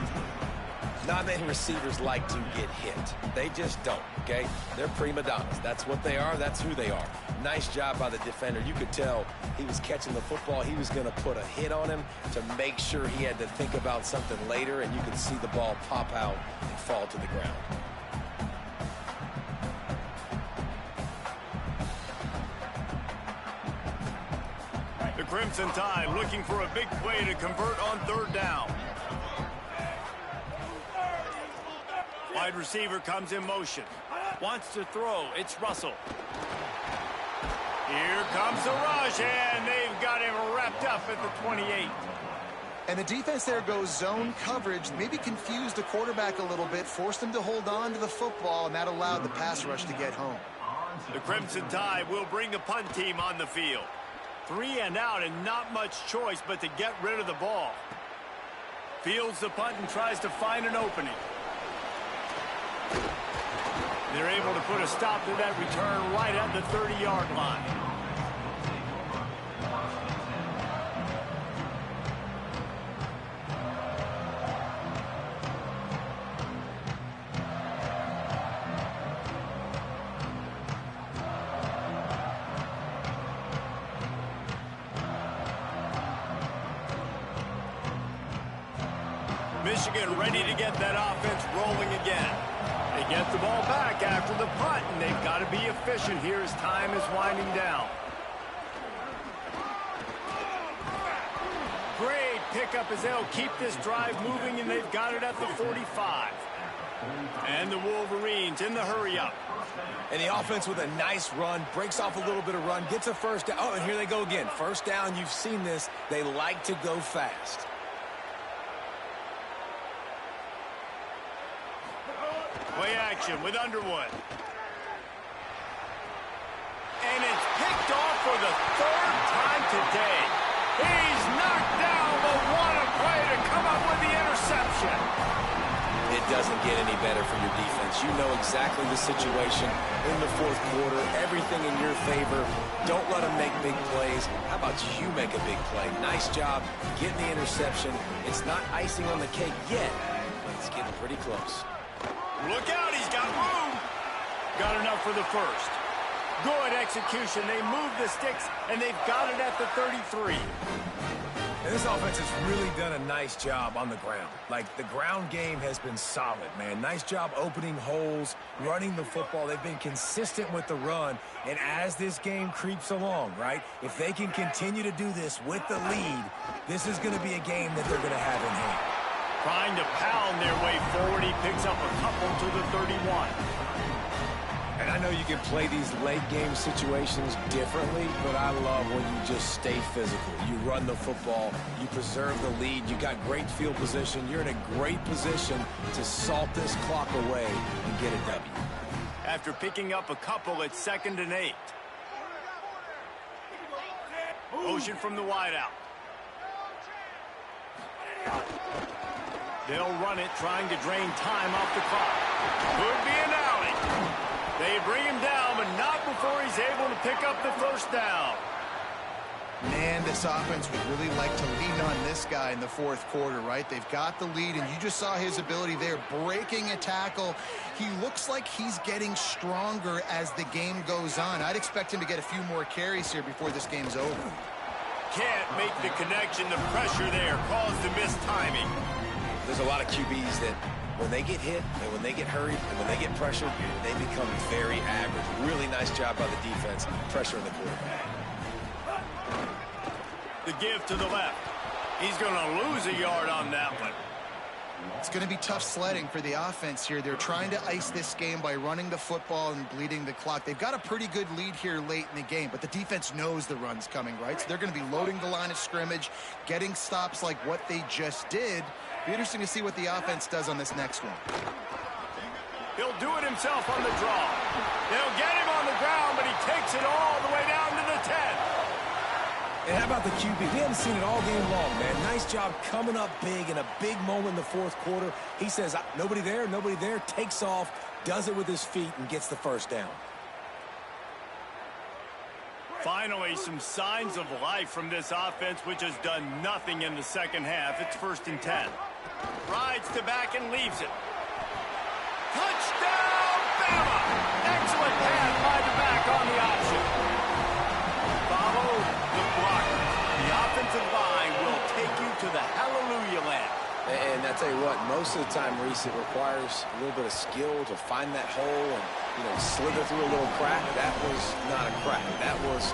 Not many receivers like to get hit. They just don't, okay? They're prima donnas. That's what they are. That's who they are. Nice job by the defender. You could tell he was catching the football. He was going to put a hit on him to make sure he had to think about something later, and you could see the ball pop out and fall to the ground. The Crimson Tide looking for a big play to convert on 3rd down. Wide receiver comes in motion. Wants to throw. It's Russell. Here comes the rush, and they've got him wrapped up at the 28. And the defense there goes zone coverage, maybe confused the quarterback a little bit, forced him to hold on to the football, and that allowed the pass rush to get home. The Crimson Tide will bring the punt team on the field. 3 and out, and not much choice but to get rid of the ball. Fields the punt and tries to find an opening. They're able to put a stop to that return right at the 30-yard line. Michigan ready to get that offense rolling again. They get the ball back after the punt, and they've got to be efficient here as time is winding down. Great pickup as they'll keep this drive moving, and they've got it at the 45. And the Wolverines in the hurry-up. And the offense with a nice run, breaks off a little bit of run, gets a first down. Oh, and here they go again. First down, you've seen this. They like to go fast. Play action with Underwood. And it's picked off for the 3rd time today. He's knocked down, but what a play to come up with the interception. It doesn't get any better for your defense. You know exactly the situation in the 4th quarter. Everything in your favor. Don't let them make big plays. How about you make a big play? Nice job getting the interception. It's not icing on the cake yet, but it's getting pretty close. Look out, he's got room. Got enough for the first. Good execution. They move the sticks, and they've got it at the 33. And this offense has really done a nice job on the ground. Like, the ground game has been solid, man. Nice job opening holes, running the football. They've been consistent with the run. And as this game creeps along, right, if they can continue to do this with the lead, this is going to be a game that they're going to have in hand. Trying to pound their way forward. He picks up a couple to the 31. And I know you can play these late game situations differently, but I love when you just stay physical. You run the football, you preserve the lead, you got great field position, you're in a great position to salt this clock away and get a W. After picking up a couple, it's 2nd and 8. Motion from the wideout. They'll run it, trying to drain time off the clock. Could be an alley. They bring him down, but not before he's able to pick up the 1st down. Man, this offense would really like to lean on this guy in the 4th quarter, right? They've got the lead, and you just saw his ability there, breaking a tackle. He looks like he's getting stronger as the game goes on. I'd expect him to get a few more carries here before this game's over. Can't make the connection. The pressure there caused the missed timing. There's a lot of QBs that when they get hit and when they get hurried and when they get pressured, they become very average. Really nice job by the defense, pressuring the quarterback. The give to the left. He's going to lose a yard on that one. It's going to be tough sledding for the offense here. They're trying to ice this game by running the football and bleeding the clock. They've got a pretty good lead here late in the game, but the defense knows the run's coming, right? So they're going to be loading the line of scrimmage, getting stops like what they just did. Be interesting to see what the offense does on this next one. He'll do it himself on the draw. They'll get him on the ground, but he takes it all the way down to the 10. And how about the QB? We haven't seen it all game long, man. Nice job coming up big in a big moment in the 4th quarter. He says, nobody there, takes off, does it with his feet, and gets the 1st down. Finally, some signs of life from this offense, which has done nothing in the 2nd half. It's 1st and 10. Rides to back and leaves it. Touchdown! the blocker. The offensive line will take you to the hallelujah land. And I tell you what, most of the time, Reese, it requires a little bit of skill to find that hole and, slither through a little crack. That was not a crack. That was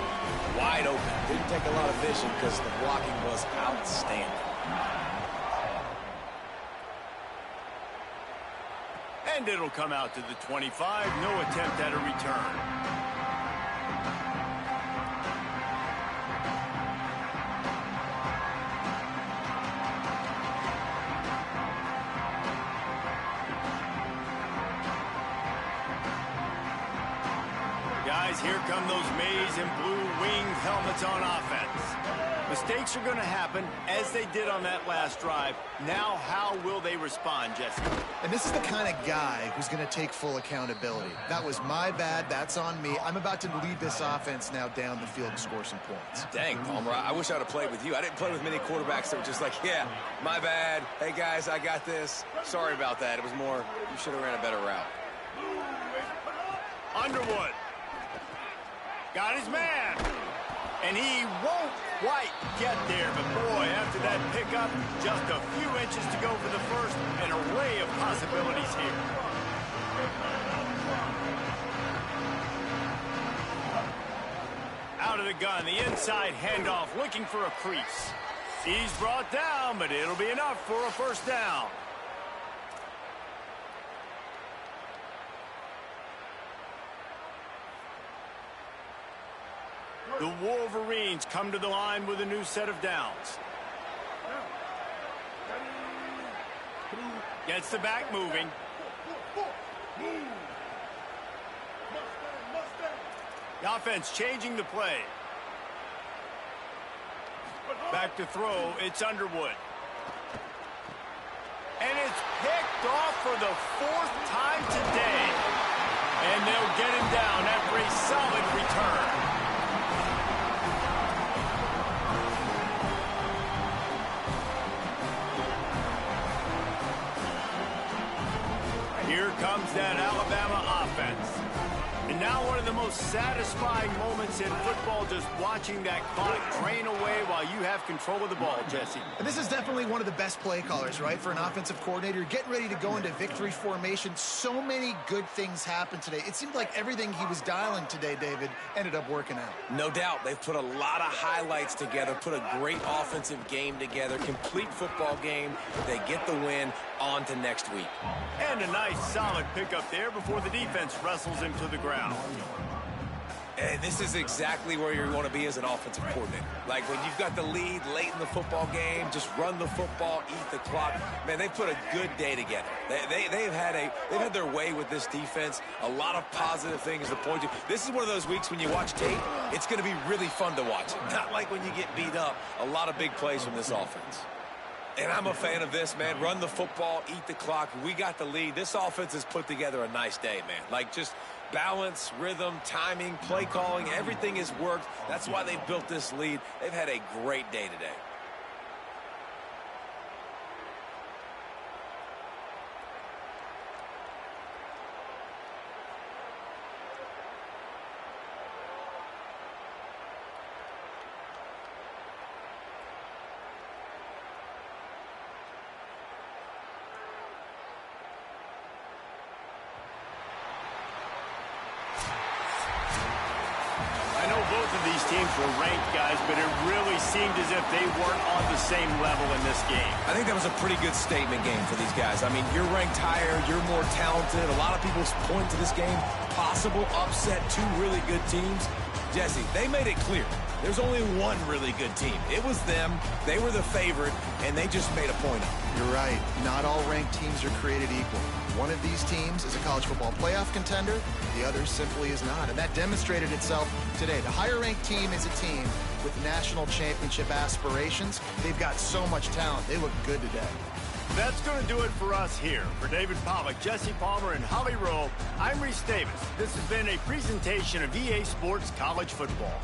wide open. Didn't take a lot of vision because the blocking was outstanding. And it'll come out to the 25. No attempt at a return. Guys, here come those maize and blue winged helmets on offense. Mistakes are going to happen, as they did on that last drive. Now, how will they respond, Jesse? And this is the kind of guy who's going to take full accountability. That was my bad. That's on me. I'm about to lead this offense now down the field and score some points. Dang, Palmer, I wish I would have played with you. I didn't play with many quarterbacks that were just like, yeah, my bad. Hey, guys, I got this. Sorry about that. It was more, you should have ran a better route. Underwood. Got his man. And he won't quite get there. But, boy, after that pickup, just a few inches to go for the first. An array of possibilities here. Out of the gun, the inside handoff, looking for a crease. He's brought down, but it'll be enough for a first down. The Wolverines come to the line with a new set of downs. Gets the back moving. The offense changing the play. Back to throw, it's Underwood. And it's picked off for the fourth time today. And they'll get him down after a solid return. Here comes that Alabama offense. And now one of the most satisfying moments in football, just watching that clock drain away while you have control of the ball, Jesse. And this is definitely one of the best play callers, right, for an offensive coordinator. Getting ready to go into victory formation. So many good things happened today. It seemed like everything he was dialing today, David, ended up working out. No doubt. They've put a lot of highlights together, put a great offensive game together, complete football game. They get the win. On to next week. And a nice solid pickup there before the defense wrestles him to the ground. And this is exactly where you want to be as an offensive coordinator. Like when you've got the lead late in the football game, just run the football, eat the clock. Man, they've put a good day together. They've had their way with this defense. A lot of positive things to point to. This is one of those weeks when you watch tape, it's going to be really fun to watch. Not like when you get beat up. A lot of big plays from this offense. And I'm a fan of this, man. Run the football, eat the clock. We got the lead. This offense has put together a nice day, man. Like just balance, rhythm, timing, play calling, everything has worked. That's why they've built this lead. They've had a great day today. These teams were ranked, guys, but it really seemed as if they weren't on the same level in this game. I think that was a pretty good statement game for these guys. I mean, you're ranked higher, you're more talented. A lot of people point to this game, possible upset, two really good teams. Jesse, they made it clear. There's only one really good team. It was them. They were the favorite, and they just made a point of it. You're right. Not all ranked teams are created equal. One of these teams is a college football playoff contender. The other simply is not. And that demonstrated itself today. The higher-ranked team is a team with national championship aspirations. They've got so much talent. They look good today. That's going to do it for us here. For David Pollack, Jesse Palmer, and Holly Rowe, I'm Reese Davis. This has been a presentation of EA Sports College Football.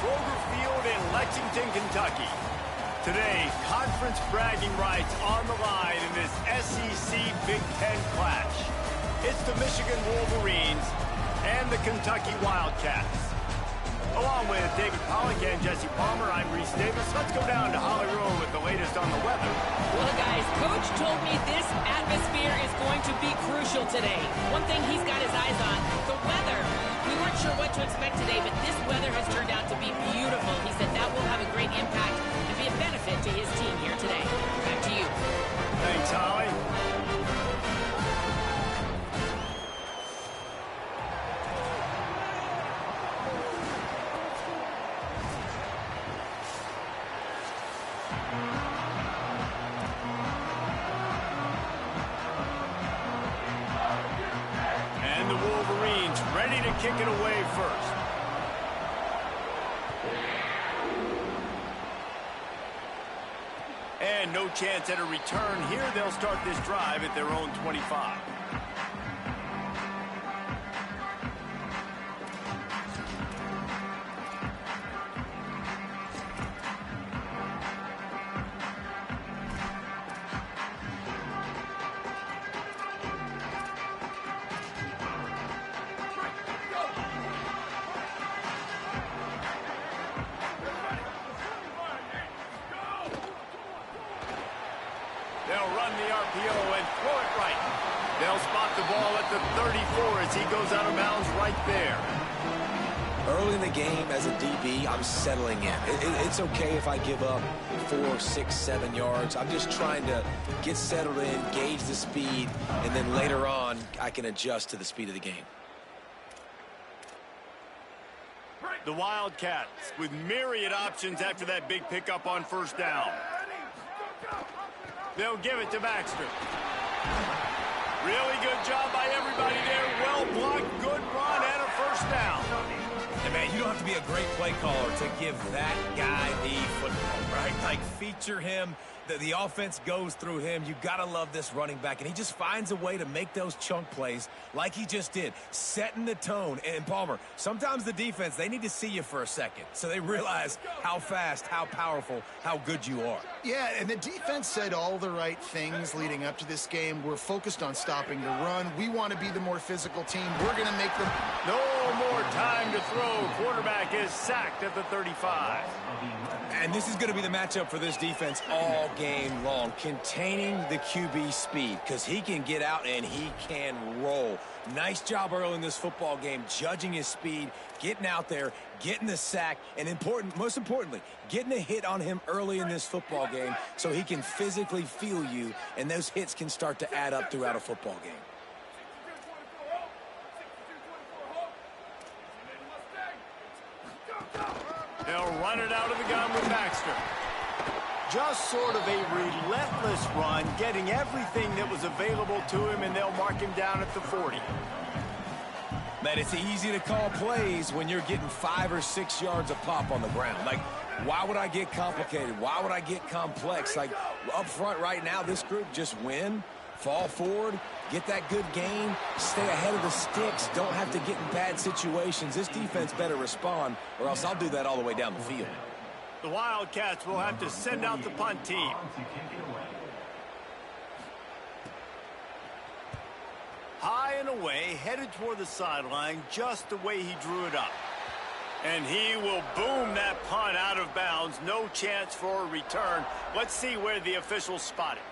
Kroger Field in Lexington, Kentucky. Today, conference bragging rights on the line in this SEC Big Ten clash. It's the Michigan Wolverines and the Kentucky Wildcats. Along with David Pollack and Jesse Palmer, I'm Reese Davis. Let's go down to Hollywood with the latest on the weather. Well, guys, Coach told me this atmosphere is going to be crucial today. One thing he's got his eyes on, the weather. We weren't sure what to expect today, but this weather has turned out to be beautiful. He said that will have a great impact and be a benefit to his team here today. Back to you. Thanks, Holly. And the Wolverines ready to kick it away first. And no chance at a return here. They'll start this drive at their own 25. They'll run the RPO and throw it right. They'll spot the ball at the 34 as he goes out of bounds right there. Early in the game as a DB, I'm settling in. It's okay if I give up 4, 6, 7 yards. I'm just trying to get settled in, gauge the speed, and then later on, I can adjust to the speed of the game. The Wildcats with myriad options after that big pickup on first down. They'll give it to Baxter. Really good job by everybody there. Well blocked, good run, and a first down. And man, you don't have to be a great play caller to give that guy the football, right? Like, feature him. The offense goes through him. You got to love this running back. And he just finds a way to make those chunk plays like he just did, setting the tone. And Palmer, sometimes the defense, they need to see you for a second so they realize how fast, how powerful, how good you are. Yeah, and the defense said all the right things leading up to this game. We're focused on stopping the run. We want to be the more physical team. We're going to make them... No more time to throw. Quarterback is sacked at the 35. And this is going to be the matchup for this defense all game long, containing the QB speed, because he can get out and he can roll. Nice job early in this football game, judging his speed, getting out there, getting the sack, and most importantly, getting a hit on him early in this football game so he can physically feel you, and those hits can start to add up throughout a football game. They'll run it out of the gun with Baxter. Just sort of a relentless run, getting everything that was available to him, and they'll mark him down at the 40. Man, it's easy to call plays when you're getting 5 or 6 yards of pop on the ground. Like, why would I get complicated? Why would I get complex? Like, up front right now, this group just win, fall forward, get that good gain, stay ahead of the sticks, don't have to get in bad situations. This defense better respond, or else I'll do that all the way down the field. The Wildcats will have to send out the punt team. High and away, headed toward the sideline, just the way he drew it up. And he will boom that punt out of bounds. No chance for a return. Let's see where the officials spot it.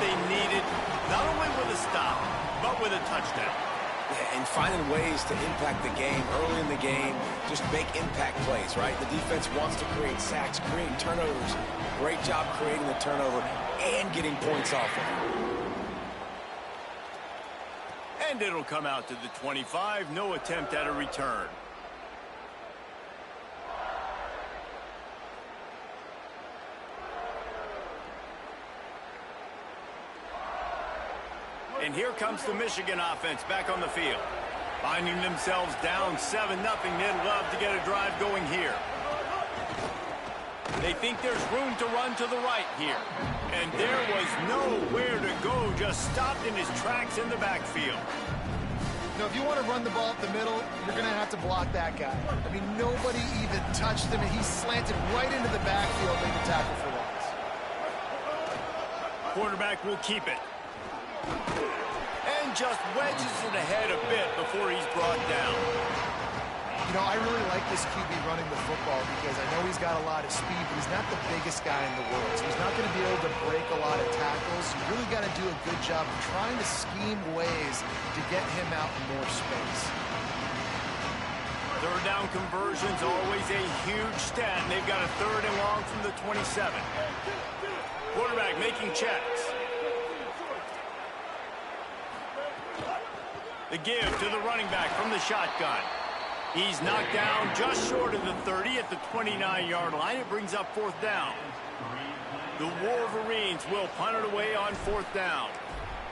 They needed, not only with a stop, but with a touchdown. Yeah, and finding ways to impact the game early in the game, just make impact plays, right? The defense wants to create sacks, create turnovers. Great job creating the turnover. and getting points off of it. And it'll come out to the 25. No attempt at a return. And here comes the Michigan offense back on the field. Finding themselves down 7-0, they'd love to get a drive going here. They think there's room to run to the right here. And there was nowhere to go, just stopped in his tracks in the backfield. You know, if you want to run the ball up the middle, you're going to have to block that guy. I mean, nobody even touched him, and he slanted right into the backfield, made the tackle for loss. Quarterback will keep it. And just wedges it ahead a bit before he's brought down. You know, I really like this QB running the football because I know he's got a lot of speed, but he's not the biggest guy in the world. So he's not going to be able to break a lot of tackles. You really got to do a good job of trying to scheme ways to get him out in more space. Third down conversion's always a huge stat, and they've got a 3rd and long from the 27. Quarterback making checks. The give to the running back from the shotgun. He's knocked down just short of the 30 at the 29-yard line. It brings up 4th down. The Wolverines will punt it away on 4th down.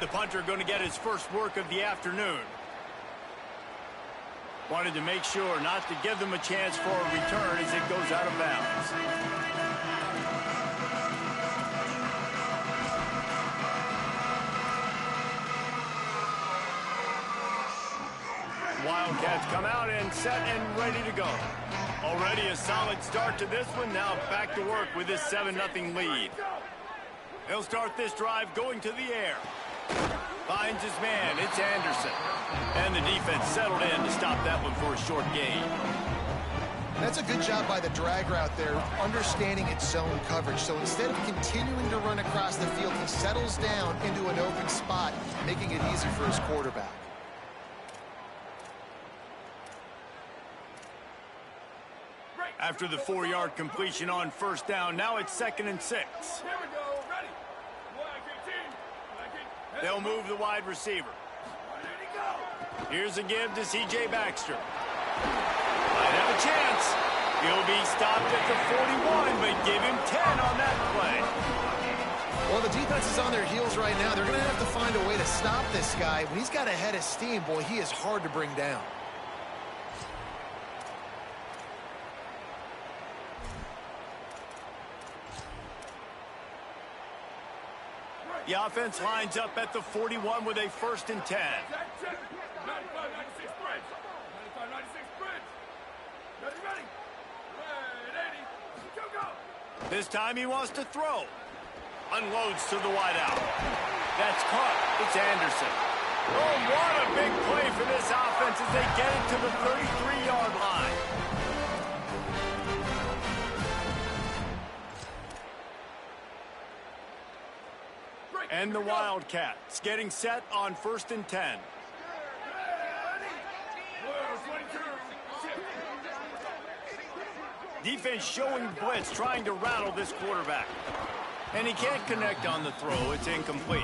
The punter going to get his first work of the afternoon. Wanted to make sure not to give them a chance for a return as it goes out of bounds. Wildcats come out and set and ready to go. Already a solid start to this one. Now back to work with this 7-0 lead. He'll start this drive going to the air. Finds his man. It's Anderson. And the defense settled in to stop that one for a short gain. That's a good job by the drag route there, understanding its zone coverage. So instead of continuing to run across the field, he settles down into an open spot, making it easy for his quarterback. After the 4-yard completion on 1st down, now it's 2nd and 6. Here we go. Ready. They'll move the wide receiver. Here's a give to C.J. Baxter. Might have a chance. He'll be stopped at the 41, but give him 10 on that play. Well, the defense is on their heels right now. They're going to have to find a way to stop this guy. When he's got a head of steam, boy, he is hard to bring down. The offense lines up at the 41 with a 1st and 10. 95-96 bridge. 95-96 bridge. Ready? Ready. Go. This time he wants to throw. Unloads to the wideout. That's caught. It's Anderson. Oh, what a big play for this offense as they get it to the 33-yard line. And the Wildcats getting set on 1st and 10. Defense showing blitz, trying to rattle this quarterback. And he can't connect on the throw. It's incomplete.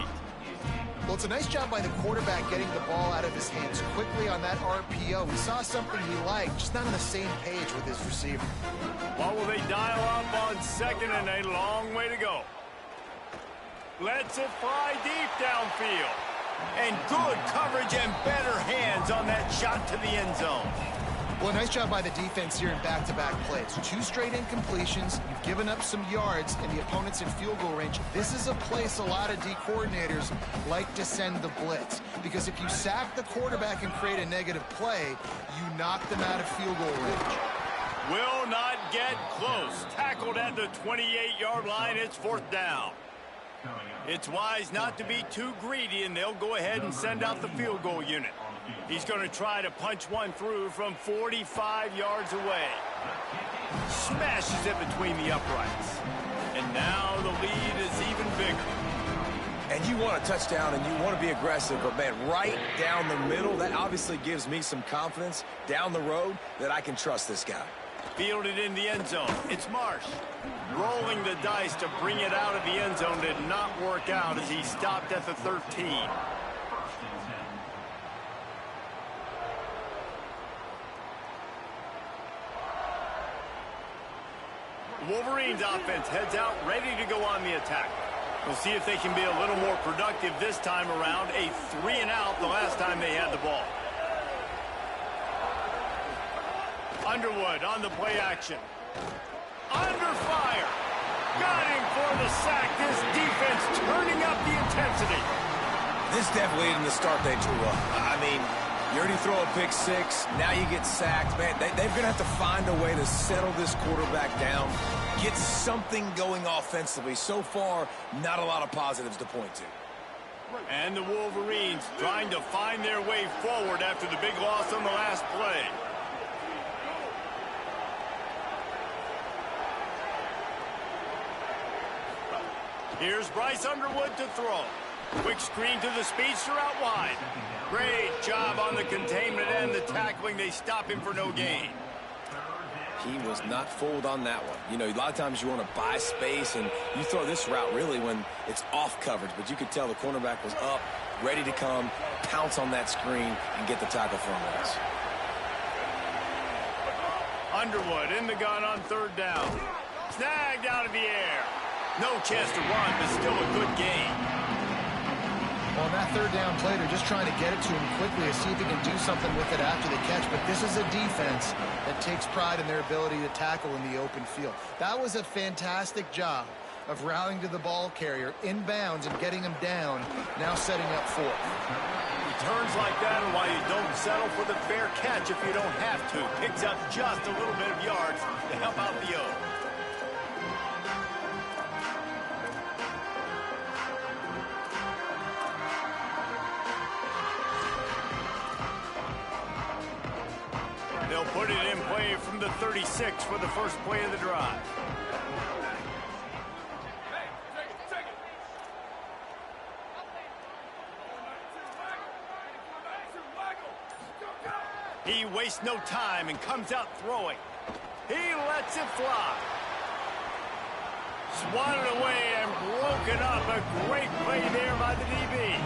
Well, it's a nice job by the quarterback getting the ball out of his hands quickly on that RPO. He saw something he liked, just not on the same page with his receiver. What will they dial up on 2nd and a long way to go? Lets it fly deep downfield. And good coverage and better hands on that shot to the end zone. Well, nice job by the defense here in back-to-back plays. 2 straight incompletions. You've given up some yards, and the opponent's in field goal range. This is a place a lot of D coordinators like to send the blitz. Because if you sack the quarterback and create a negative play, you knock them out of field goal range. Will not get close. Tackled at the 28-yard line. It's 4th down. It's wise not to be too greedy, and they'll go ahead and send out the field goal unit. He's going to try to punch one through from 45 yards away. Smashes it between the uprights. And now the lead is even bigger. And you want a touchdown and you want to be aggressive, but man, right down the middle, that obviously gives me some confidence down the road that I can trust this guy. fielded in the end zone. It's Marsh. Rolling the dice to bring it out of the end zone did not work out as he stopped at the 13. Wolverines offense heads out, ready to go on the attack. We'll see if they can be a little more productive this time around. A 3-and-out the last time they had the ball. Underwood on the play action. Under fire. Got him for the sack. This defense turning up the intensity. This definitely isn't the start they drew up. I mean, you already throw a pick six, now you get sacked. Man, they're going to have to find a way to settle this quarterback down, get something going offensively. So far, not a lot of positives to point to. And the Wolverines trying to find their way forward after the big loss on the last play. Here's Bryce Underwood to throw. Quick screen to the speedster out wide. Great job on the containment and the tackling. They stop him for no gain. He was not fooled on that one. You know, a lot of times you want to buy space, and you throw this route really when it's off coverage. But you could tell the cornerback was up, ready to come, pounce on that screen, and get the tackle for a loss. Underwood in the gun on third down. Snagged out of the air. No chance to run, but still a good gain. Well, on that third down play, they're just trying to get it to him quickly to see if he can do something with it after the catch. But this is a defense that takes pride in their ability to tackle in the open field. That was a fantastic job of rallying to the ball carrier inbounds and getting him down, now setting up fourth. Returns like that are why you don't settle for the fair catch if you don't have to. Picks up just a little bit of yards to help out the O. They'll put it in play from the 36 for the first play of the drive. Take it. He wastes no time and comes out throwing. He lets it fly. Swatted away and broken up. A great play there by the DB.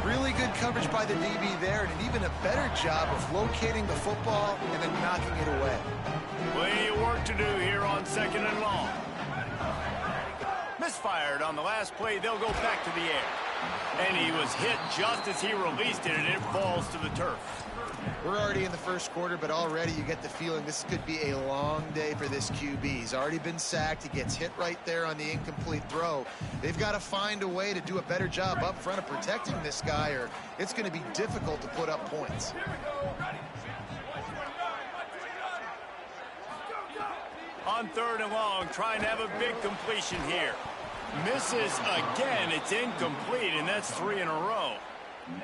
Really good coverage by the DB there, and even a better job of locating the football and then knocking it away. Plenty of work to do here on second and long. Misfired on the last play. They'll go back to the air. And he was hit just as he released it, and it falls to the turf. We're already in the first quarter, but already you get the feeling this could be a long day for this QB. He's already been sacked. He gets hit right there on the incomplete throw. They've got to find a way to do a better job up front of protecting this guy, or it's going to be difficult to put up points. On third and long, trying to have a big completion here. Misses again. It's incomplete, and that's 3 in a row.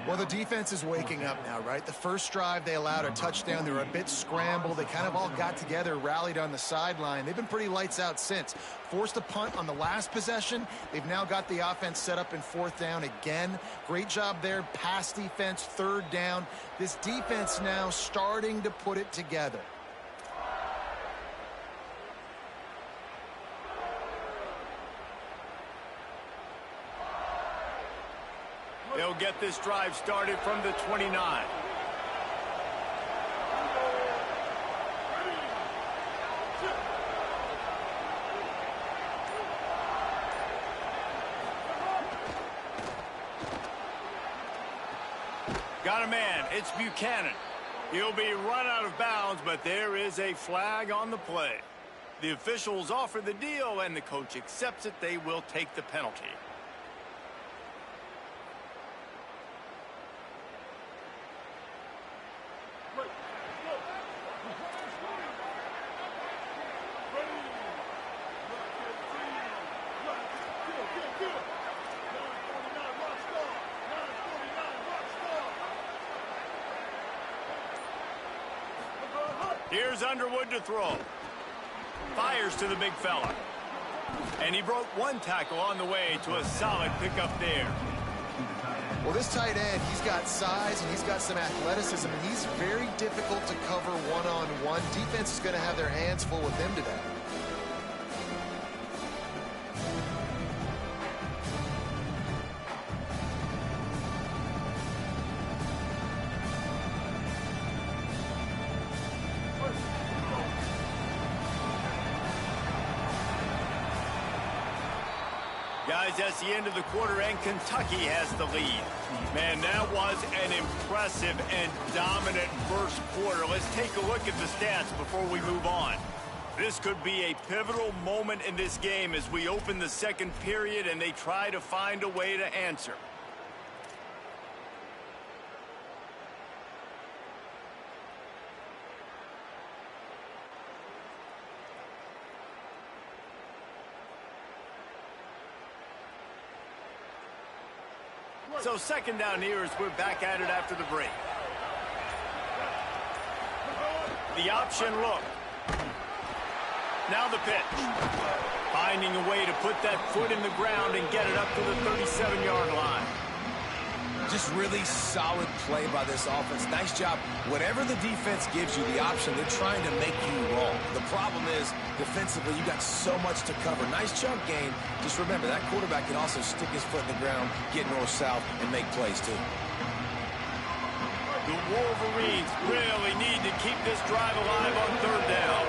Well, the defense is waking up now, right? The first drive, they allowed a touchdown. They were a bit scrambled. They kind of all got together, rallied on the sideline. They've been pretty lights out since. Forced a punt on the last possession. They've now got the offense set up in fourth down again. Great job there. Pass defense, third down. This defense now starting to put it together. They'll get this drive started from the 29. Got a man. It's Buchanan. He'll be run out of bounds, but there is a flag on the play. The officials offer the deal, and the coach accepts it. They will take the penalty. Here's Underwood to throw. Fires to the big fella. And he broke one tackle on the way to a solid pickup there. Well, this tight end, he's got size and he's got some athleticism, and he's very difficult to cover one-on-one. Defense is going to have their hands full with him today. Guys, that's the end of the quarter, and Kentucky has the lead. Man, that was an impressive and dominant first quarter. Let's take a look at the stats before we move on. This could be a pivotal moment in this game as we open the second period and they try to find a way to answer. So second down here as we're back at it after the break. The option look. Now the pitch. Finding a way to put that foot in the ground and get it up to the 37-yard line. Just really solid play by this offense. Nice job. Whatever the defense gives you, the option, they're trying to make you wrong. The problem is, defensively, you got so much to cover. Nice chunk gain. Just remember, that quarterback can also stick his foot in the ground, get north-south, and make plays, too. The Wolverines really need to keep this drive alive on third down.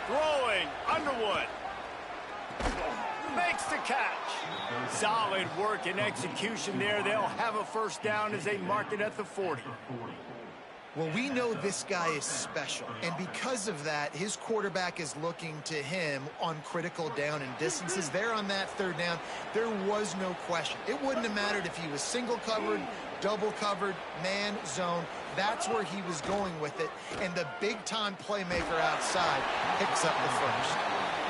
Throwing, Underwood. Makes the catch. Solid work and execution there. They'll have a first down as they mark it at the 40. Well, we know this guy is special, and because of that, his quarterback is looking to him on critical down and distances. There on that third down, there was no question. It wouldn't have mattered if he was single covered, double covered, man, zone. That's where he was going with it, and the big-time playmaker outside picks up the first.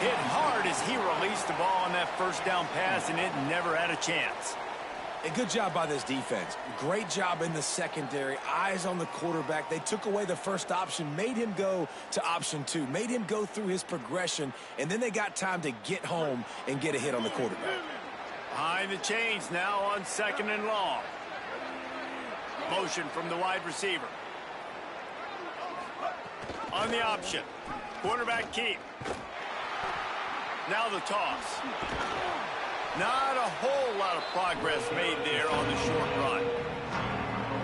Hit hard as he released the ball on that first down pass, and it never had a chance. A good job by this defense. Great job in the secondary. Eyes on the quarterback. They took away the first option, made him go to option 2, made him go through his progression, and then they got time to get home and get a hit on the quarterback. Behind the chains now on second and long. Motion from the wide receiver. On the option. Quarterback keep. Now the toss. Not a whole lot of progress made there on the short run.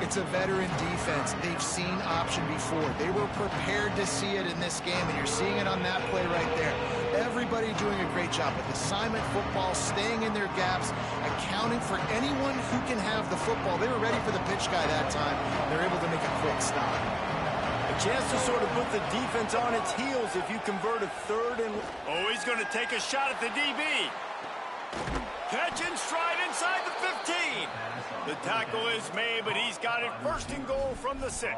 It's a veteran defense. They've seen option before. They were prepared to see it in this game, and you're seeing it on that play right there. Everybody doing a great job with assignment football, staying in their gaps, accounting for anyone who can have the football. They were ready for the pitch guy that time. They're able to make a quick stop. A chance to sort of put the defense on its heels if you convert a third and... Oh, he's going to take a shot at the DB. Catch in stride inside the 15. The tackle is made, but he's got it first and goal from the 6.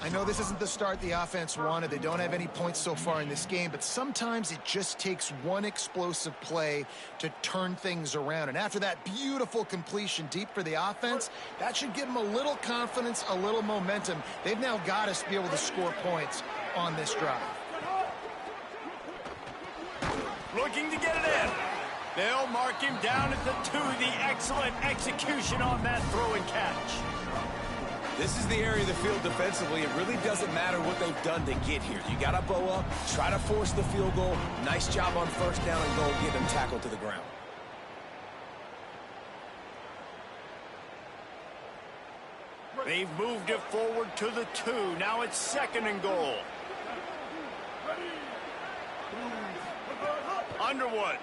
I know this isn't the start the offense wanted. They don't have any points so far in this game, but sometimes it just takes one explosive play to turn things around. And after that beautiful completion deep for the offense, that should give them a little confidence, a little momentum. They've now got to be able to score points on this drive. Looking to get it in. They'll mark him down at the 2. The excellent execution on that throw and catch. This is the area of the field defensively. It really doesn't matter what they've done to get here. You got to bow up, try to force the field goal. Nice job on first down and goal, get them tackled to the ground. They've moved it forward to the 2. Now it's second and goal. Underwood.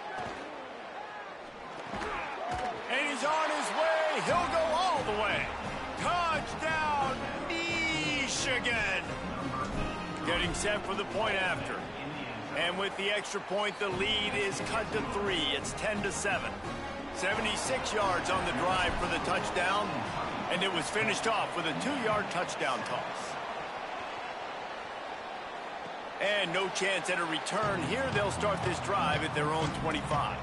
And he's on his way. He'll go all the way. Touchdown, Michigan. Getting set for the point after. And with the extra point, the lead is cut to 3. It's 10-7. 76 yards on the drive for the touchdown. And it was finished off with a 2-yard touchdown toss. And no chance at a return here. They'll start this drive at their own 25.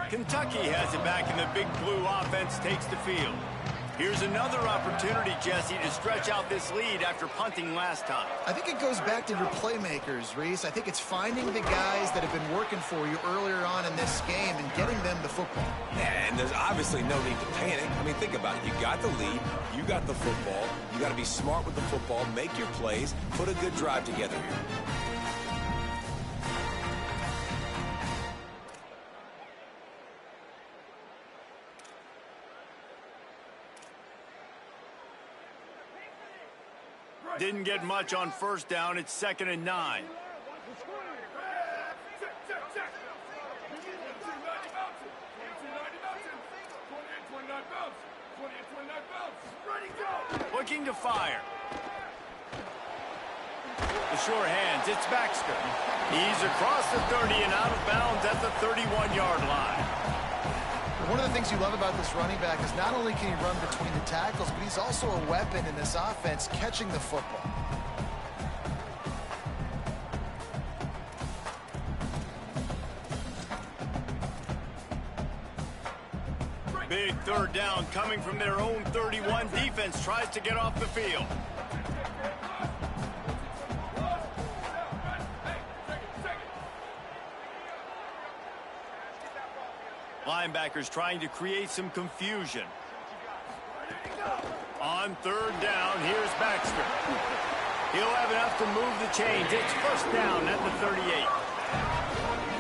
Kentucky has it back, and the big blue offense takes the field. Here's another opportunity, Jesse, to stretch out this lead after punting last time. I think it goes back to your playmakers, Reese. I think it's finding the guys that have been working for you earlier on in this game and getting them the football. And there's obviously no need to panic. I mean, think about it. You got the lead. You got the football. You got to be smart with the football, make your plays, put a good drive together here. Didn't get much on first down. It's 2nd and 9. Looking to fire. The sure hands. It's Baxter. He's across the 30 and out of bounds at the 31-yard line. One of the things you love about this running back is not only can he run between the tackles, but he's also a weapon in this offense catching the football. Big 3rd down coming from their own 31. Defense tries to get off the field. Linebackers trying to create some confusion. On 3rd down, here's Baxter. He'll have enough to move the chains. It's 1st down at the 38.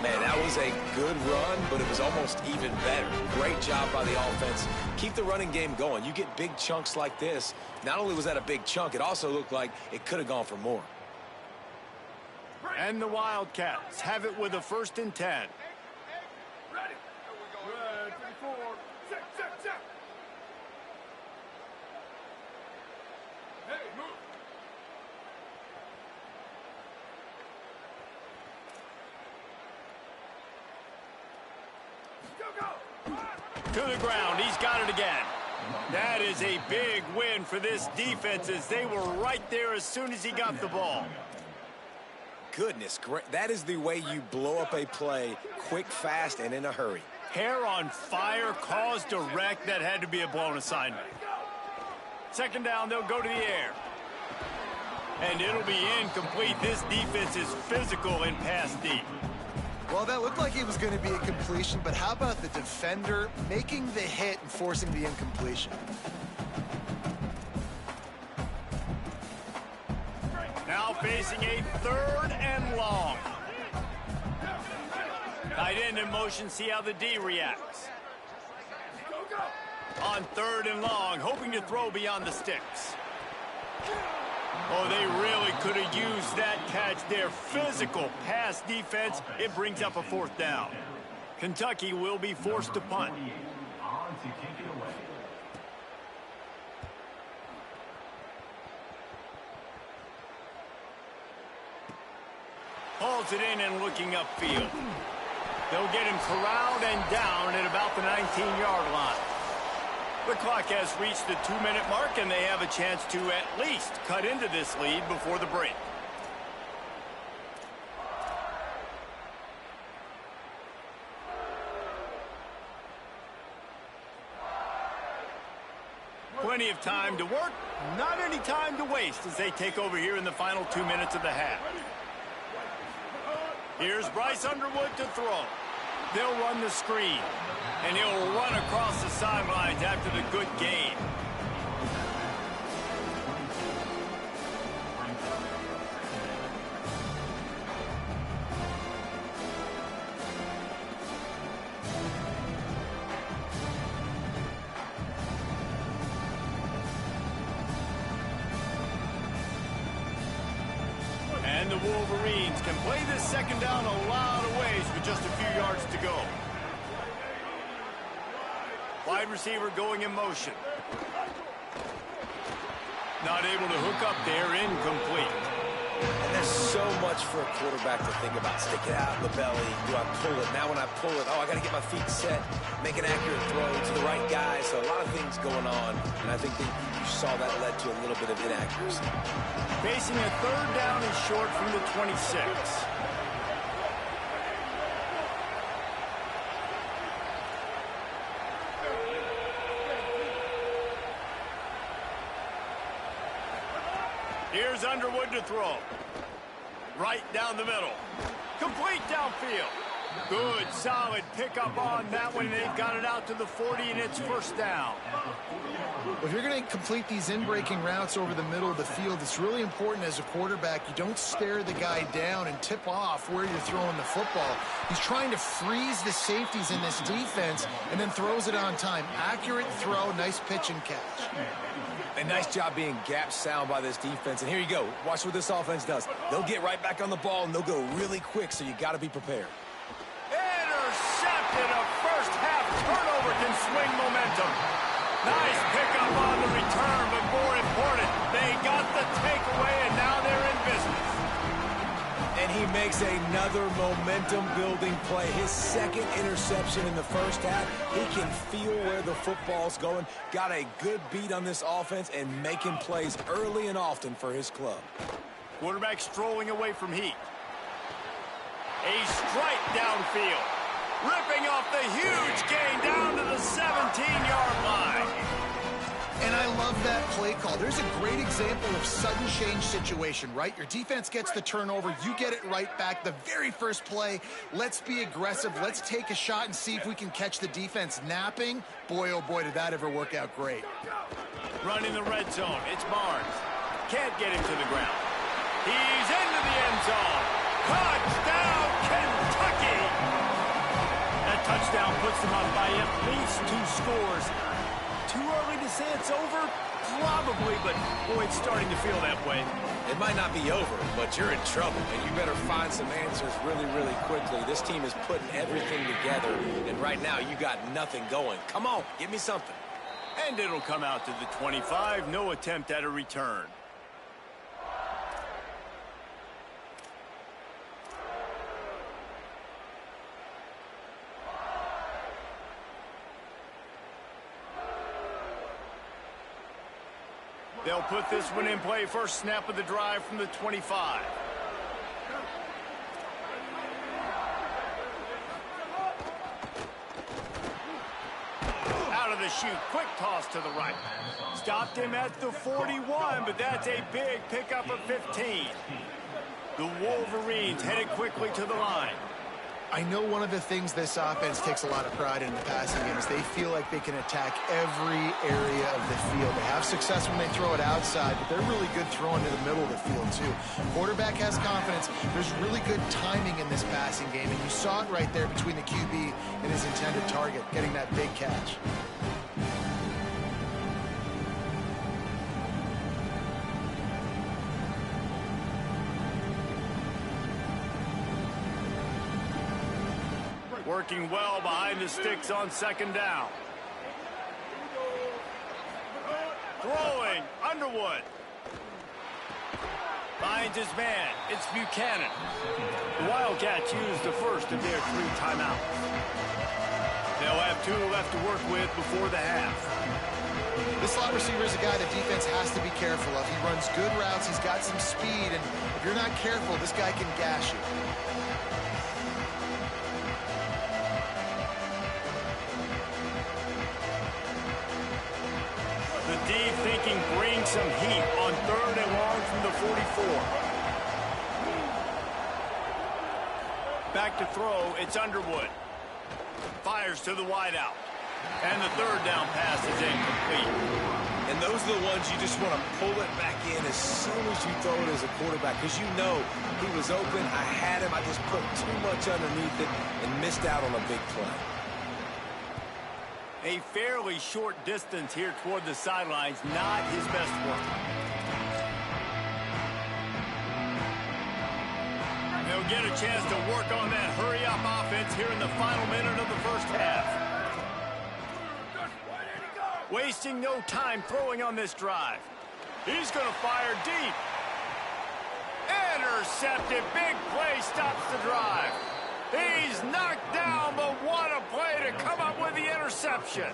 Man, that was a good run, but it was almost even better. Great job by the offense. Keep the running game going. You get big chunks like this. Not only was that a big chunk, it also looked like it could have gone for more. And the Wildcats have it with a 1st and 10. To the ground. He's got it again. That is a big win for this defense as they were right there as soon as he got the ball. Goodness, great. That is the way you blow up a play quick, fast, and in a hurry. Hair on fire, caused a wreck. That had to be a blown assignment. 2nd down, they'll go to the air. And it'll be incomplete. This defense is physical in pass deep. Well, that looked like it was going to be a completion, but how about the defender making the hit and forcing the incompletion? Now facing a 3rd and long. Tight end in motion, see how the D reacts. On 3rd and long, hoping to throw beyond the sticks. Oh, they really could have used that catch. Their physical pass defense, it brings up a 4th down. Kentucky will be forced to punt. On to kick it away. Hauls it in and looking upfield. They'll get him corralled and down at about the 19-yard line. The clock has reached the 2-minute mark, and they have a chance to at least cut into this lead before the break. Plenty of time to work, not any time to waste as they take over here in the final 2 minutes of the half. Here's Bryce Underwood to throw. They'll run the screen, and he'll run across the sidelines after the good gain. And the Wolverines can play this 2nd down a lot of ways with just a few yards to go. Wide receiver going in motion. Not able to hook up there, incomplete. And there's so much for a quarterback to think about. Stick it out in the belly. Do I pull it? Now when I pull it, I got to get my feet set, make an accurate throw to the right guy. So a lot of things going on, and I think that you saw that led to a little bit of inaccuracy. Facing a 3rd down and short from the 26. Here's Underwood to throw. Right down the middle. Complete downfield. Good, solid pickup on that one. They've got it out to the 40, and it's first down. If you're going to complete these in-breaking routes over the middle of the field, it's really important as a quarterback you don't stare the guy down and tip off where you're throwing the football. He's trying to freeze the safeties in this defense and then throws it on time. Accurate throw, nice pitch and catch. A nice job being gap sound by this defense. And here you go. Watch what this offense does. They'll get right back on the ball, and they'll go really quick, so you got to be prepared. Intercepted. A first-half turnover can swing momentum. Nice pickup on the return, but more important, they got the takeaway, and now they're in business. And he makes another momentum-building play. His second interception in the first half. He can feel where the football's going. Got a good beat on this offense and making plays early and often for his club. Quarterback strolling away from heat. A strike downfield. Ripping off the huge gain down to the 17-yard line. And I love that play call. There's a great example of sudden change situation, right? Your defense gets the turnover. You get it right back. The very first play, let's be aggressive. Let's take a shot and see if we can catch the defense napping. Boy, oh boy, did that ever work out great. Running the red zone. It's Barnes. Can't get him to the ground. He's into the end zone. Touchdown, Kentucky! That touchdown puts them up by at least 2 scores. Too early to say it's over? Probably, but boy, it's starting to feel that way. It might not be over, but you're in trouble, and you better find some answers really, really quickly. This team is putting everything together, and right now you got nothing going. Come on, give me something. And it'll come out to the 25. No attempt at a return. They'll put this one in play. First snap of the drive from the 25. Out of the chute. Quick toss to the right. Stopped him at the 41, but that's a big pickup of 15. The Wolverines headed quickly to the line. I know one of the things this offense takes a lot of pride in the passing game is they feel like they can attack every area of the field. They have success when they throw it outside, but they're really good throwing to the middle of the field too. Quarterback has confidence. There's really good timing in this passing game, and you saw it right there between the QB and his intended target, getting that big catch. Working well behind the sticks on second down. Throwing, Underwood. Finds his man, it's Buchanan. The Wildcats use the first of their 3 timeouts. They'll have 2 left to work with before the half. This slot receiver is a guy the defense has to be careful of. He runs good routes, he's got some speed, and if you're not careful, this guy can gash you. The deep thinking brings some heat on 3rd and long from the 44. Back to throw, it's Underwood. Fires to the wideout. And the 3rd down pass is incomplete. And those are the ones you just want to pull it back in as soon as you throw it as a quarterback, because you know he was open, I had him, I just put too much underneath it and missed out on a big play. A fairly short distance here toward the sidelines, not his best work. They'll get a chance to work on that hurry-up offense here in the final minute of the first half. Wasting no time throwing on this drive. He's going to fire deep. Intercepted. Big play stops the drive. He's knocked down, but what a play to come up with the interception.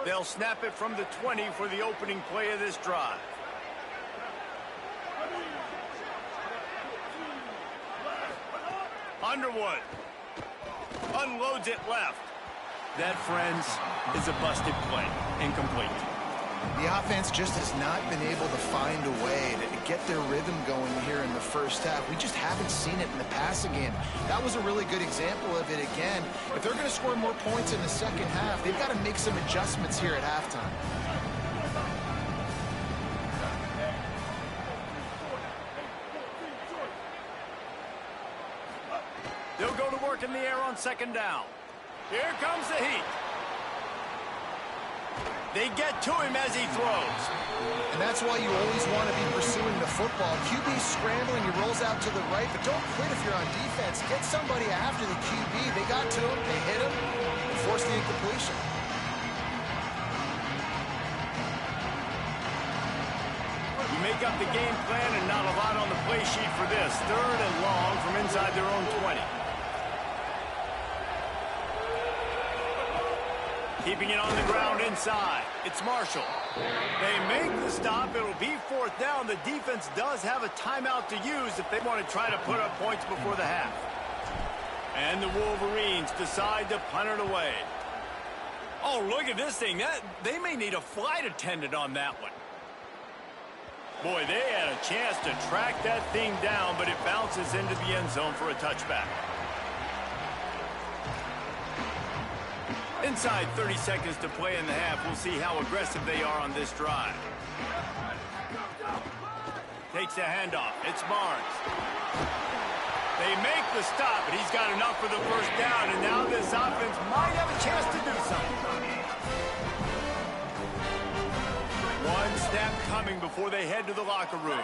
They'll snap it from the 20 for the opening play of this drive. Underwood. Unloads it left. That, friends, is a busted play. Incomplete. The offense just has not been able to find a way to get their rhythm going here in the first half. We just haven't seen it in the passing game. That was a really good example of it again. If they're going to score more points in the second half, they've got to make some adjustments here at halftime. They'll go to work in the air on second down. Here comes the heat. They get to him as he throws. And that's why you always want to be pursuing the football. QB's scrambling, he rolls out to the right, but don't quit if you're on defense. Get somebody after the QB. They got to him, they hit him, and forced the incompletion. You make up the game plan and not a lot on the play sheet for this. 3rd and long from inside their own 20. Keeping it on the ground inside. It's Marshall. They make the stop. It'll be 4th down. The defense does have a timeout to use if they want to try to put up points before the half. And the Wolverines decide to punt it away. Oh, look at this thing. They may need a flight attendant on that one. Boy, they had a chance to track that thing down, but it bounces into the end zone for a touchback. Inside 30 seconds to play in the half. We'll see how aggressive they are on this drive. Takes a handoff. It's Barnes. They make the stop, but he's got enough for the first down, and now this offense might have a chance to do something. One snap coming before they head to the locker room.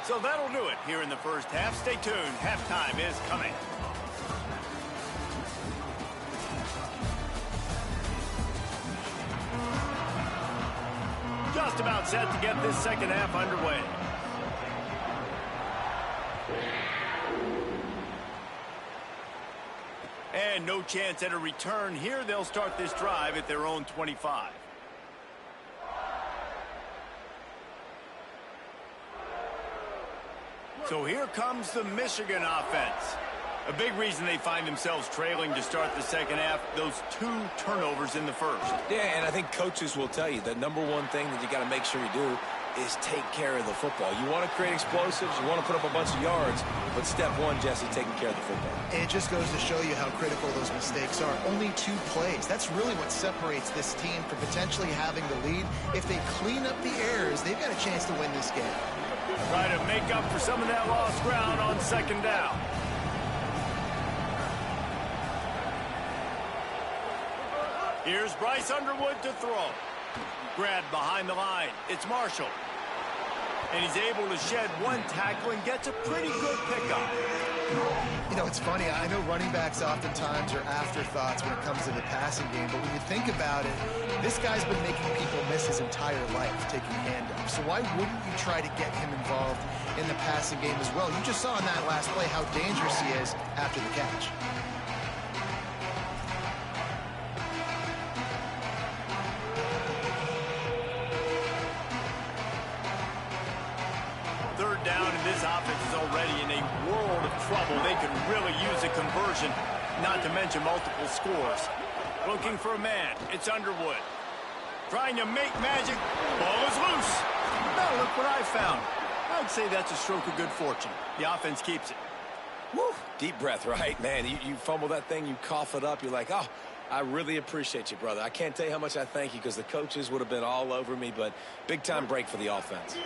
So that'll do it here in the first half. Stay tuned. Halftime is coming. Just about set to get this second half underway. And no chance at a return here. They'll start this drive at their own 25. So here comes the Michigan offense. A big reason they find themselves trailing to start the second half, those 2 turnovers in the first. Yeah, and I think coaches will tell you the number one thing that you got to make sure you do is take care of the football. You want to create explosives, you want to put up a bunch of yards, but step one, Jesse, taking care of the football. It just goes to show you how critical those mistakes are. Only 2 plays. That's really what separates this team from potentially having the lead. If they clean up the errors, they've got a chance to win this game. Try to make up for some of that lost ground on second down. Here's Bryce Underwood to throw. Grabbed behind the line. It's Marshall. And he's able to shed 1 tackle and gets a pretty good pickup. You know, it's funny. I know running backs oftentimes are afterthoughts when it comes to the passing game, but when you think about it, this guy's been making people miss his entire life taking handoffs. So why wouldn't you try to get him involved in the passing game as well? You just saw in that last play how dangerous he is after the catch. Down, and this offense is already in a world of trouble. They could really use a conversion, not to mention multiple scores. Looking for a man. It's Underwood. Trying to make magic. Ball is loose. Now look what I found. I'd say that's a stroke of good fortune. The offense keeps it. Woo! Deep breath, right? Man, you fumble that thing, you cough it up, you're like, oh, I really appreciate you, brother. I can't tell you how much I thank you because the coaches would have been all over me, but big-time break for the offense.